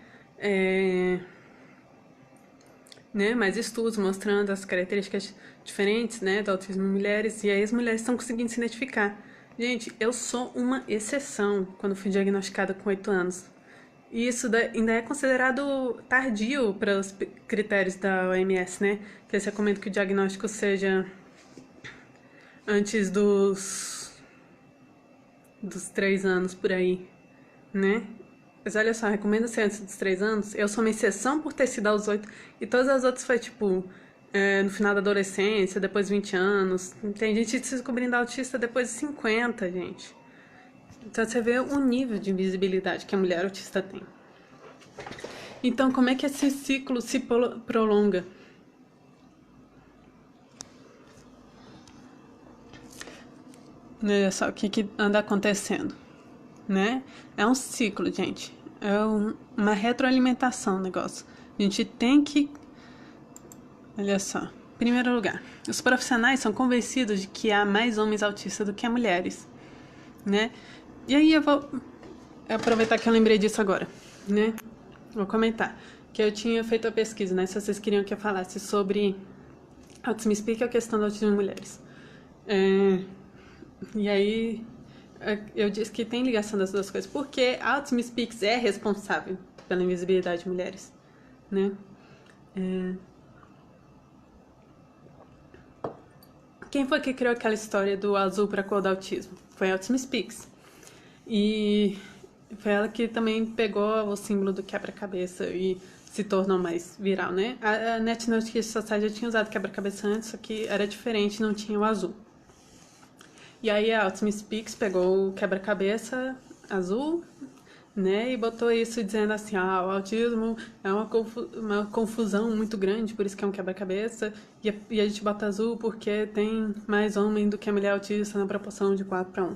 né, mais estudos mostrando as características diferentes, né, do autismo em mulheres, e aí as mulheres estão conseguindo se identificar. Gente, eu sou uma exceção quando fui diagnosticada com 8 anos. E isso ainda é considerado tardio para os critérios da OMS, né? Que eles recomendam que o diagnóstico seja antes dos 3 anos por aí, né? Mas olha só, recomenda ser antes dos 3 anos. Eu sou uma exceção por ter sido aos 8, e todas as outras foi tipo no final da adolescência, depois de 20 anos. Tem gente se descobrindo autista depois de 50, gente. Então você vê o nível de invisibilidade que a mulher autista tem. Então, como é que esse ciclo se prolonga? Olha só o que anda acontecendo, né? É um ciclo, gente. É uma retroalimentação o negócio. A gente tem que... Olha só. Em primeiro lugar, os profissionais são convencidos de que há mais homens autistas do que há mulheres, né? E aí eu vou aproveitar que eu lembrei disso agora, né? Vou comentar que eu tinha feito a pesquisa, né? Se vocês queriam que eu falasse sobre Autism Speak, a questão do autismo em mulheres. E aí eu disse que tem ligação das duas coisas, porque a Autism Speaks é responsável pela invisibilidade de mulheres, né? Quem foi que criou aquela história do azul para a cor do autismo? Foi a Autism Speaks. E foi ela que também pegou o símbolo do quebra-cabeça e se tornou mais viral, né? A Net Notice Society já tinha usado quebra-cabeça antes, só que era diferente, não tinha o azul. E aí a Autism Speaks pegou o quebra-cabeça azul, né, e botou isso dizendo assim, o autismo é uma confusão muito grande, por isso que é um quebra-cabeça, e a gente bota azul porque tem mais homem do que a mulher autista na proporção de 4:1.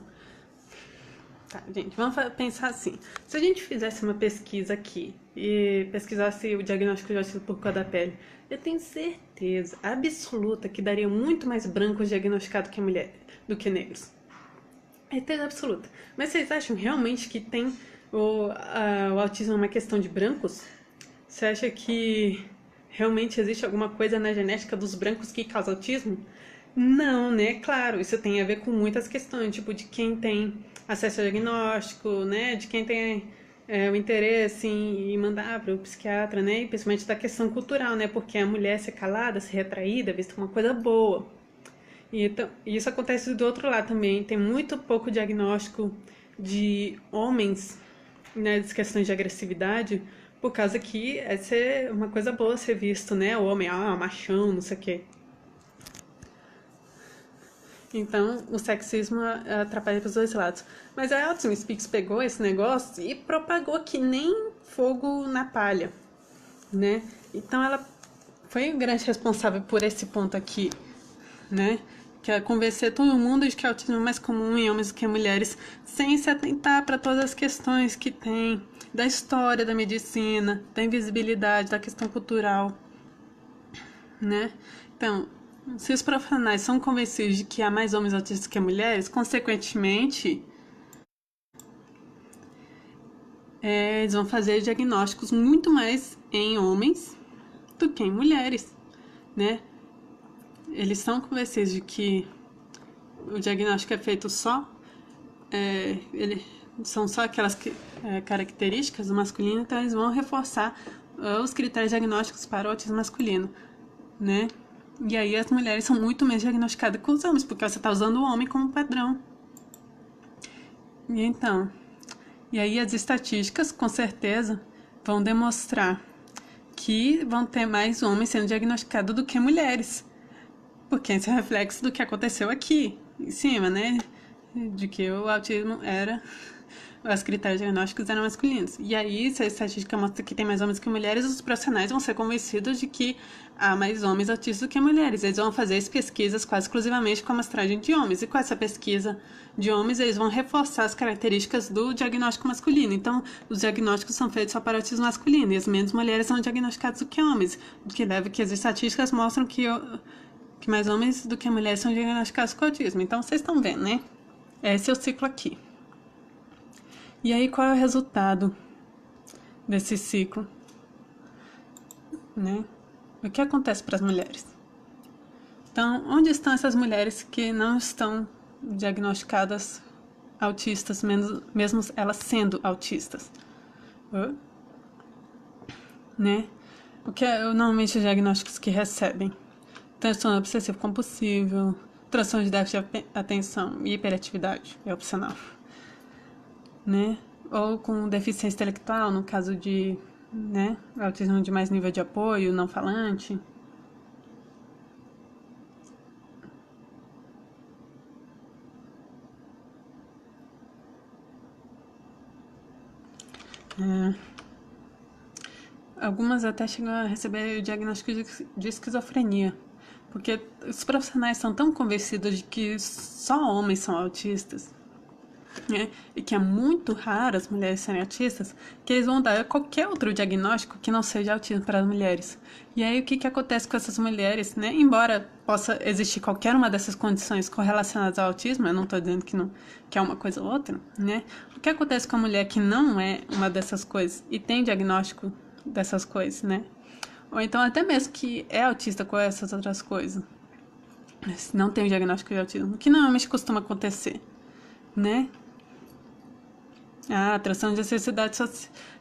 Tá, gente, vamos pensar assim. Se a gente fizesse uma pesquisa aqui e pesquisasse o diagnóstico de autismo por cor da pele, eu tenho certeza absoluta que daria muito mais brancos diagnosticados que mulher do que negros. É certeza absoluta. Mas vocês acham realmente que tem o autismo é uma questão de brancos? Você acha que realmente existe alguma coisa na genética dos brancos que causa autismo? Não, né? Claro, isso tem a ver com muitas questões, tipo de quem tem acesso ao diagnóstico, né? De quem tem o interesse em mandar para o psiquiatra, né? E principalmente da questão cultural, né? Porque a mulher ser calada, ser retraída, é vista uma coisa boa. E isso acontece do outro lado também. Tem muito pouco diagnóstico de homens, né, das questões de agressividade, por causa que é ser uma coisa boa ser visto, né? O homem, machão, não sei o quê. Então, o sexismo atrapalha para os dois lados. Mas a Autism Speaks pegou esse negócio e propagou que nem fogo na palha, né? Então, ela foi o grande responsável por esse ponto aqui, né? Que é convencer todo mundo de que o autismo é mais comum em homens do que em mulheres, sem se atentar para todas as questões que tem, da história da medicina, da invisibilidade, da questão cultural, né? Então, se os profissionais são convencidos de que há mais homens autistas que mulheres, consequentemente, eles vão fazer diagnósticos muito mais em homens do que em mulheres, né? Eles são convencidos de que o diagnóstico é feito são só aquelas características do masculino, então eles vão reforçar os critérios diagnósticos para o autismo masculino, né? E aí as mulheres são muito menos diagnosticadas que os homens, porque você está usando o homem como padrão. E aí as estatísticas, com certeza, vão demonstrar que vão ter mais homens sendo diagnosticados do que mulheres. Porque esse é o reflexo do que aconteceu aqui, em cima, né? De que o autismo os critérios diagnósticos eram masculinos. E aí, se a estatística mostra que tem mais homens que mulheres, os profissionais vão ser convencidos de que há mais homens autistas do que mulheres. Eles vão fazer as pesquisas quase exclusivamente com a amostragem de homens. E com essa pesquisa de homens, eles vão reforçar as características do diagnóstico masculino. Então, os diagnósticos são feitos só para autismo masculino, e as menos mulheres são diagnosticadas do que homens. O que deve que as estatísticas mostram que mais homens do que mulheres são diagnosticados com autismo. Então, vocês estão vendo, né? Esse é o ciclo aqui. E aí, qual é o resultado desse ciclo? Né? O que acontece para as mulheres? Então, onde estão essas mulheres que não estão diagnosticadas autistas, mesmo elas sendo autistas? Né? O que é normalmente os diagnósticos que recebem? Transtorno obsessivo compulsivo, transtorno de déficit de atenção e hiperatividade, é opcional, né? Ou com deficiência intelectual, no caso de, né, autismo de mais nível de apoio, não falante. Algumas até chegam a receber o diagnóstico de esquizofrenia, porque os profissionais são tão convencidos de que só homens são autistas, né? E que é muito raro as mulheres serem autistas, que eles vão dar qualquer outro diagnóstico que não seja autismo para as mulheres. E aí o que acontece com essas mulheres, né? Embora possa existir qualquer uma dessas condições correlacionadas ao autismo, eu não estou dizendo que é uma coisa ou outra, né? O que acontece com a mulher que não é uma dessas coisas e tem diagnóstico dessas coisas, né? Ou então até mesmo que é autista com essas outras coisas, não tem o diagnóstico de autismo, o que normalmente costuma acontecer, né? Transtorno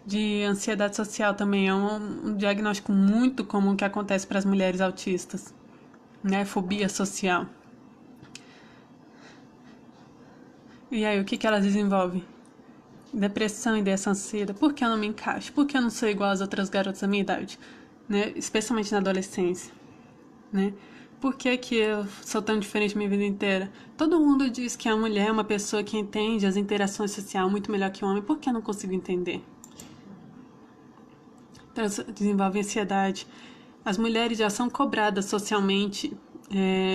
de ansiedade social também é um diagnóstico muito comum que acontece para as mulheres autistas, né? Fobia social. E aí, o que elas desenvolvem? Depressão, ideação suicida. Por que eu não me encaixo? Por que eu não sou igual às outras garotas da minha idade? Né? Especialmente na adolescência, né? por que que eu sou tão diferente minha vida inteira? Todo mundo diz que a mulher é uma pessoa que entende as interações sociais muito melhor que o homem. Por que eu não consigo entender? Então, desenvolve ansiedade. As mulheres já são cobradas socialmente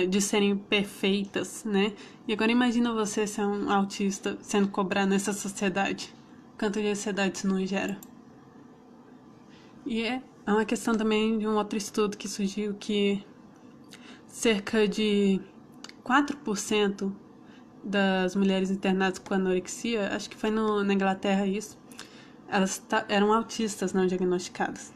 de serem perfeitas, né? E agora imagina você ser um autista sendo cobrado nessa sociedade. Quanto de ansiedade isso não gera? E é uma questão também de um outro estudo que surgiu que cerca de 4% das mulheres internadas com anorexia, acho que foi na Inglaterra isso, elas eram autistas não diagnosticadas,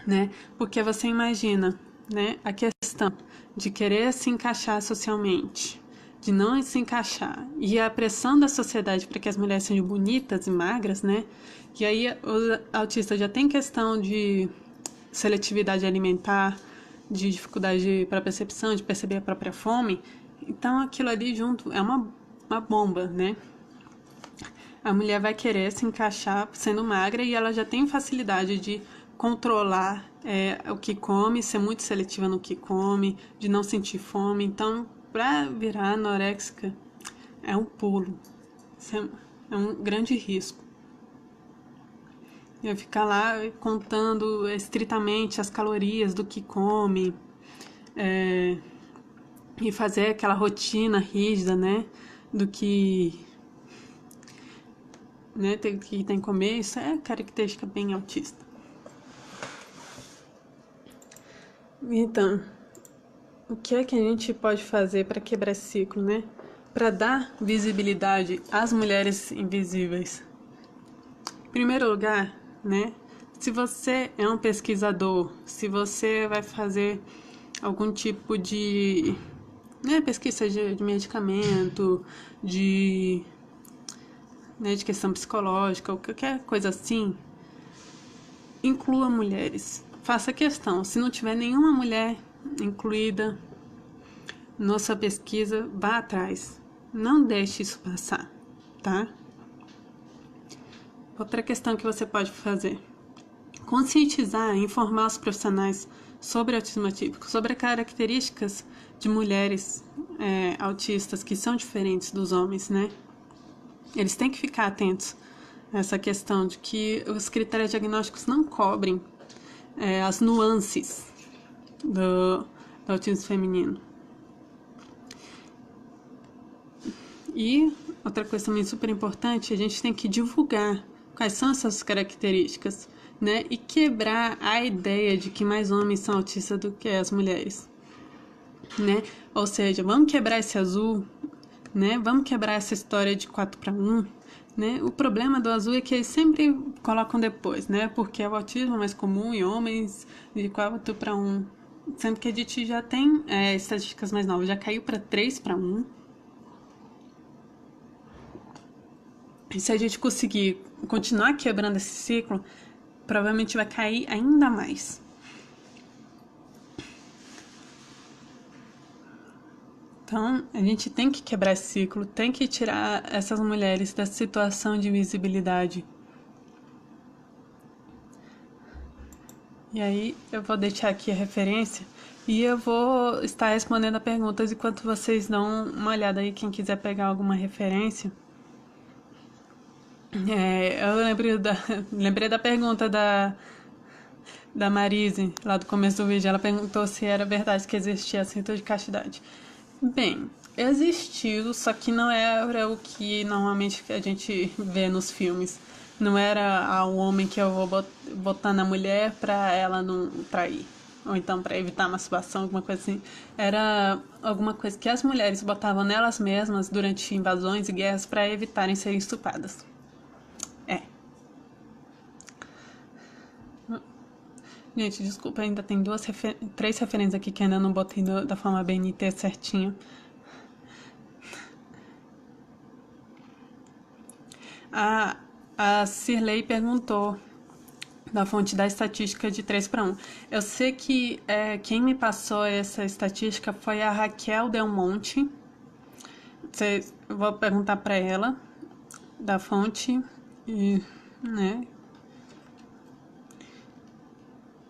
né? Porque você imagina, né, a questão de querer se encaixar socialmente, de não se encaixar, e a pressão da sociedade para que as mulheres sejam bonitas e magras, né? E aí o autista já tem questão de seletividade alimentar, de dificuldade para percepção, de perceber a própria fome. Então aquilo ali junto é uma bomba, né? A mulher vai querer se encaixar sendo magra e ela já tem facilidade de controlar o que come, ser muito seletiva no que come, de não sentir fome. Então, para virar anoréxica é um pulo, é um grande risco. Eu ficar lá contando estritamente as calorias do que come e fazer aquela rotina rígida, né, do que tem que comer, isso é característica bem autista. Então, o que é que a gente pode fazer para quebrar esse ciclo, né? Para dar visibilidade às mulheres invisíveis. Em primeiro lugar, né? Se você é um pesquisador, se você vai fazer algum tipo de pesquisa de medicamento, de questão psicológica, ou qualquer coisa assim, inclua mulheres. Faça questão. Se não tiver nenhuma mulher incluída na sua pesquisa, vá atrás. Não deixe isso passar, tá? Outra questão que você pode fazer: conscientizar e informar os profissionais sobre autismo atípico, sobre características de mulheres autistas que são diferentes dos homens, né? Eles têm que ficar atentos a essa questão de que os critérios diagnósticos não cobrem as nuances do autismo feminino. E outra coisa também super importante, a gente tem que divulgar quais são essas características, né? E quebrar a ideia de que mais homens são autistas do que as mulheres, né? Ou seja, vamos quebrar esse azul, né? Vamos quebrar essa história de 4-1, né? O problema do azul é que eles sempre colocam depois, né? Porque o autismo é mais comum em homens de 4-1, sendo que a gente já tem estatísticas mais novas, já caiu para 3-1. E se a gente conseguir continuar quebrando esse ciclo, provavelmente vai cair ainda mais. Então, a gente tem que quebrar esse ciclo, tem que tirar essas mulheres dessa situação de invisibilidade. E aí, eu vou deixar aqui a referência e eu vou estar respondendo a perguntas enquanto vocês dão uma olhada aí, quem quiser pegar alguma referência. Eu lembrei da pergunta da Marise, lá do começo do vídeo. Ela perguntou se era verdade que existia a cinta de castidade. Bem, existiu, só que não era o que normalmente a gente vê nos filmes. Não era o homem que eu vou botar na mulher pra ela não trair, ou então pra evitar masturbação, alguma coisa assim. Era alguma coisa que as mulheres botavam nelas mesmas durante invasões e guerras pra evitarem serem estupradas. Gente, desculpa, ainda tem 3 referências aqui que ainda não botei da forma BNT certinho. A Cirlei perguntou da fonte da estatística de 3-1. Eu sei que quem me passou essa estatística foi a Raquel Del Monte. Eu vou perguntar para ela da fonte, né?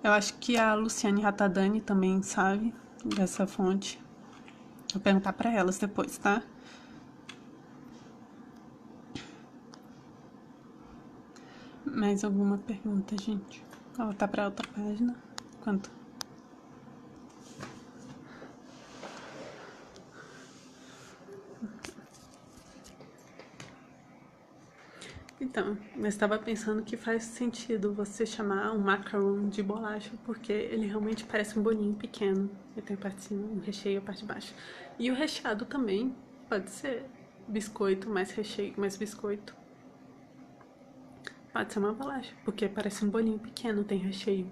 Eu acho que a Luciane Ratadani também sabe. dessa fonte. Vou perguntar pra elas depois, tá? Mais alguma pergunta, gente? Ela tá pra outra página. Quanto? Então, eu estava pensando que faz sentido você chamar um macaron de bolacha, porque ele realmente parece um bolinho pequeno. Ele tem a parte de cima, um recheio e a parte de baixo. E o recheado também pode ser biscoito, mais recheio, mais biscoito. Pode ser uma bolacha, porque parece um bolinho pequeno, tem recheio.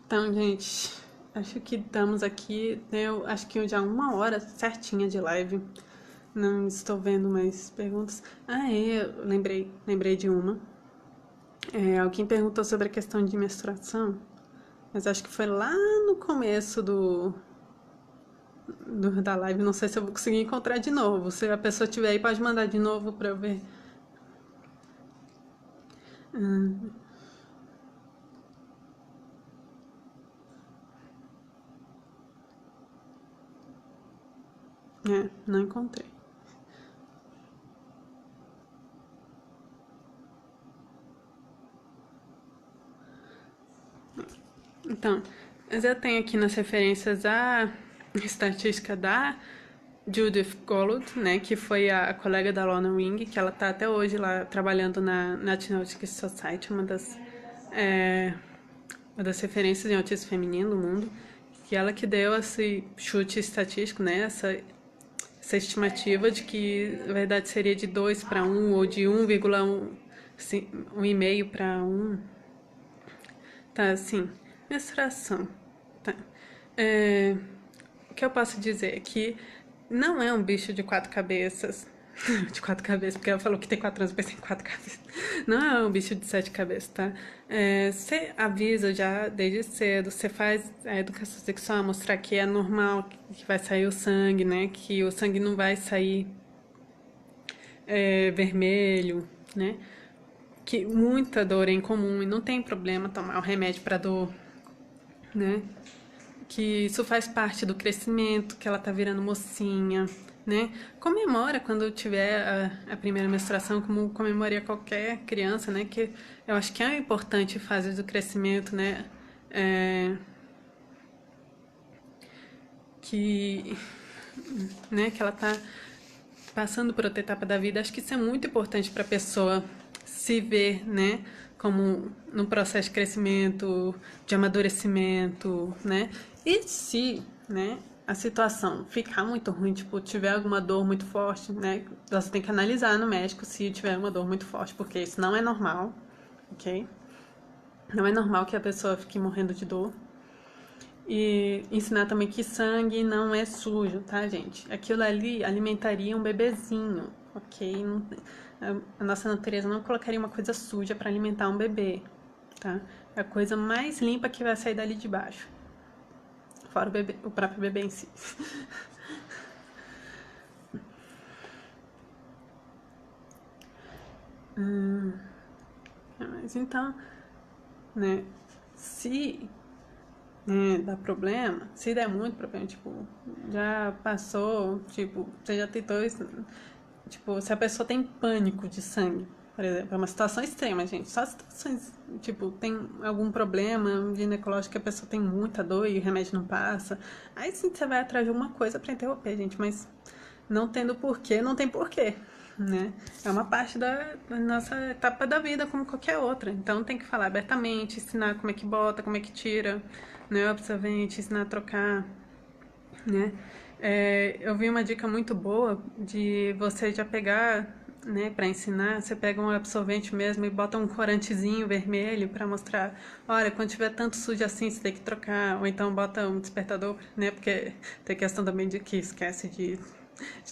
Então, gente, acho que estamos aqui, eu acho que já 1 hora certinha de live. Não estou vendo mais perguntas. Ah, eu lembrei de uma. Alguém perguntou sobre a questão de menstruação, mas acho que foi lá no começo da live. Não sei se eu vou conseguir encontrar de novo. Se a pessoa tiver aí, pode mandar de novo para eu ver. Não encontrei. Então, mas eu tenho aqui nas referências a estatística da Judith Gold, né, que foi a colega da Lorna Wing, que ela tá até hoje lá trabalhando na National Society, uma das referências em autismo feminino do mundo, que ela que deu esse chute estatístico, né, essa estimativa de que na verdade seria de 2 para 1 ou de 1,1, 1,5 para 1. Tá, assim, menstruação. Tá. O que eu posso dizer é que não é um bicho de 4 cabeças. De 4 cabeças, porque ela falou que tem 4 anos, mas tem 4 cabeças. Não é um bicho de 7 cabeças, tá? Você avisa já desde cedo, você faz a educação sexual, mostrar que é normal, que vai sair o sangue, né? Que o sangue não vai sair vermelho, né? Que muita dor é incomum e não tem problema tomar o remédio para dor, né? Que isso faz parte do crescimento, que ela tá virando mocinha, né? Comemora quando tiver a primeira menstruação, como comemoraria qualquer criança, né? Que eu acho que é uma importante fase do crescimento, né? Que, que ela tá passando por outra etapa da vida. Acho que isso é muito importante para a pessoa se ver, né, como num processo de crescimento, de amadurecimento, né? E se, né, a situação ficar muito ruim, tipo, tiver alguma dor muito forte, né, você tem que analisar no médico se tiver uma dor muito forte, porque isso não é normal, ok? Não é normal que a pessoa fique morrendo de dor. E ensinar também que sangue não é sujo, tá, gente? Aquilo ali alimentaria um bebezinho, ok? A nossa natureza não colocaria uma coisa suja para alimentar um bebê, tá? É a coisa mais limpa que vai sair dali de baixo. Fora o próprio bebê em si. Mas então, né? Se dá problema, se der muito problema, tipo, já passou, tipo, você já tentou isso, tipo, se a pessoa tem pânico de sangue, por exemplo, é uma situação extrema, gente, só situações, tipo, tem algum problema ginecológico que a pessoa tem muita dor e o remédio não passa, aí sim você vai atrás de alguma coisa pra interromper, gente, mas não tendo porquê, não tem porquê, né? É uma parte da nossa etapa da vida como qualquer outra. Então tem que falar abertamente, ensinar como é que bota, como é que tira, né? O absorvente, ensinar a trocar, né? Eu vi uma dica muito boa de você já pegar, né, para ensinar, você pega um absorvente mesmo e bota um corantezinho vermelho para mostrar, olha, quando tiver tanto sujo assim, você tem que trocar, ou então bota um despertador, né, porque tem questão também de que esquece de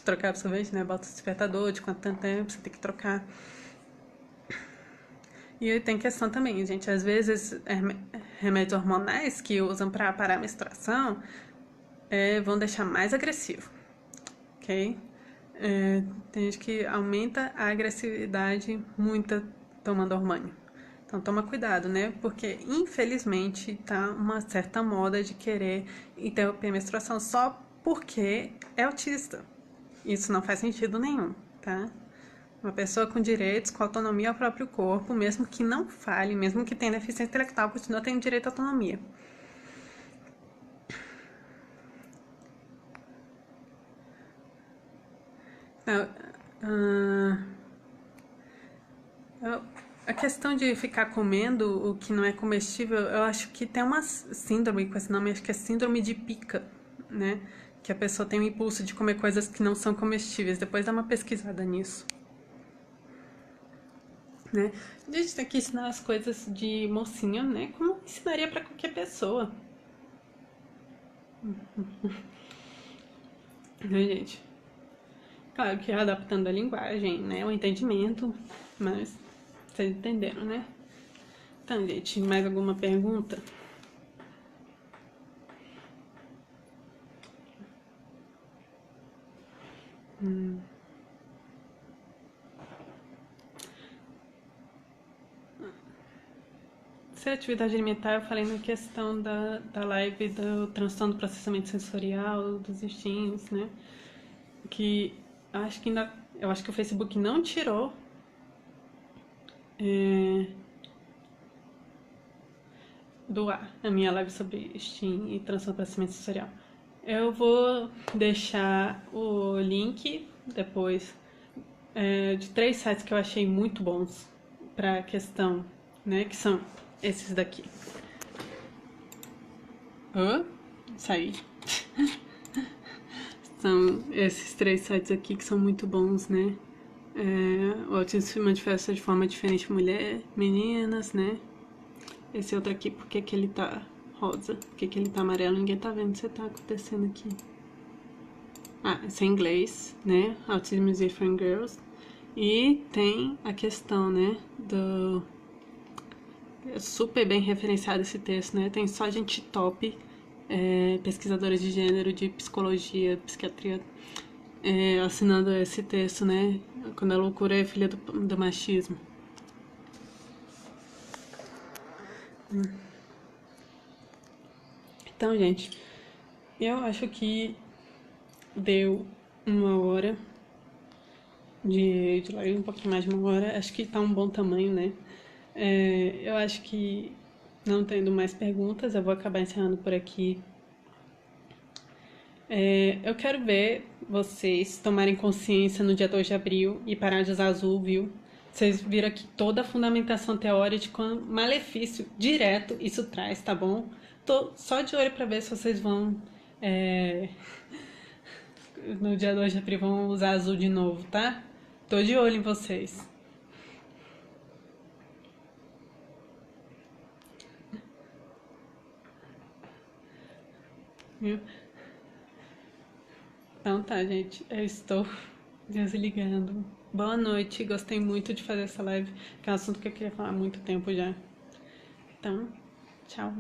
trocar absorvente, né, bota o despertador, de quanto tempo você tem que trocar. E aí tem questão também, gente, às vezes remédios hormonais que usam para parar a menstruação vão deixar mais agressivo, ok? Tem gente que aumenta a agressividade muito tomando hormônio. Então toma cuidado, né? Porque infelizmente tá uma certa moda de querer interromper a menstruação só porque é autista. Isso não faz sentido nenhum, tá? Uma pessoa com direitos, com autonomia ao próprio corpo, mesmo que não fale, mesmo que tenha deficiência intelectual, continua tendo direito à autonomia. A questão de ficar comendo o que não é comestível, eu acho que tem uma síndrome com esse nome, acho que é síndrome de pica, né? Que a pessoa tem o impulso de comer coisas que não são comestíveis. Depois dá uma pesquisada nisso. Né? A gente tem que ensinar as coisas de mocinha, né? Como ensinaria pra qualquer pessoa. Né, gente? Claro que adaptando a linguagem, né? O entendimento, mas vocês entenderam, né? Então, gente, mais alguma pergunta? Se é atividade alimentar, eu falei na questão da live do transtorno do processamento sensorial, dos instintos, né? Que acho que ainda, eu acho que o Facebook não tirou do ar a minha live sobre STEAM e transtorno do processamento sensorial. Eu vou deixar o link depois de 3 sites que eu achei muito bons para a questão, né? Que são esses daqui. Saí. São esses 3 sites aqui que são muito bons, né? O autismo se manifesta de forma diferente em mulher, meninas, né? Esse outro aqui, por que ele tá rosa? Por que ele tá amarelo? Ninguém tá vendo o que tá acontecendo aqui. Esse é em inglês, né? Autism is Different Girls. E tem a questão, né? É super bem referenciado esse texto, né? Tem só gente top, pesquisadores de gênero, de psicologia, psiquiatria, assinando esse texto, né? Quando a loucura é filha do machismo. Então, gente, eu acho que deu 1 hora de live, um pouquinho mais de 1 hora. Acho que tá um bom tamanho, né? Eu acho que não tendo mais perguntas, eu vou acabar encerrando por aqui. Eu quero ver vocês tomarem consciência no dia 2 de abril e parar de usar azul, viu? Vocês viram aqui toda a fundamentação teórica de quão malefício direto isso traz, tá bom? Tô só de olho pra ver se vocês vão no dia 2 de abril vão usar azul de novo, tá? Tô de olho em vocês. Viu? Então tá, gente. Eu estou desligando. Boa noite. Gostei muito de fazer essa live, que é um assunto que eu queria falar há muito tempo já. Então, tchau.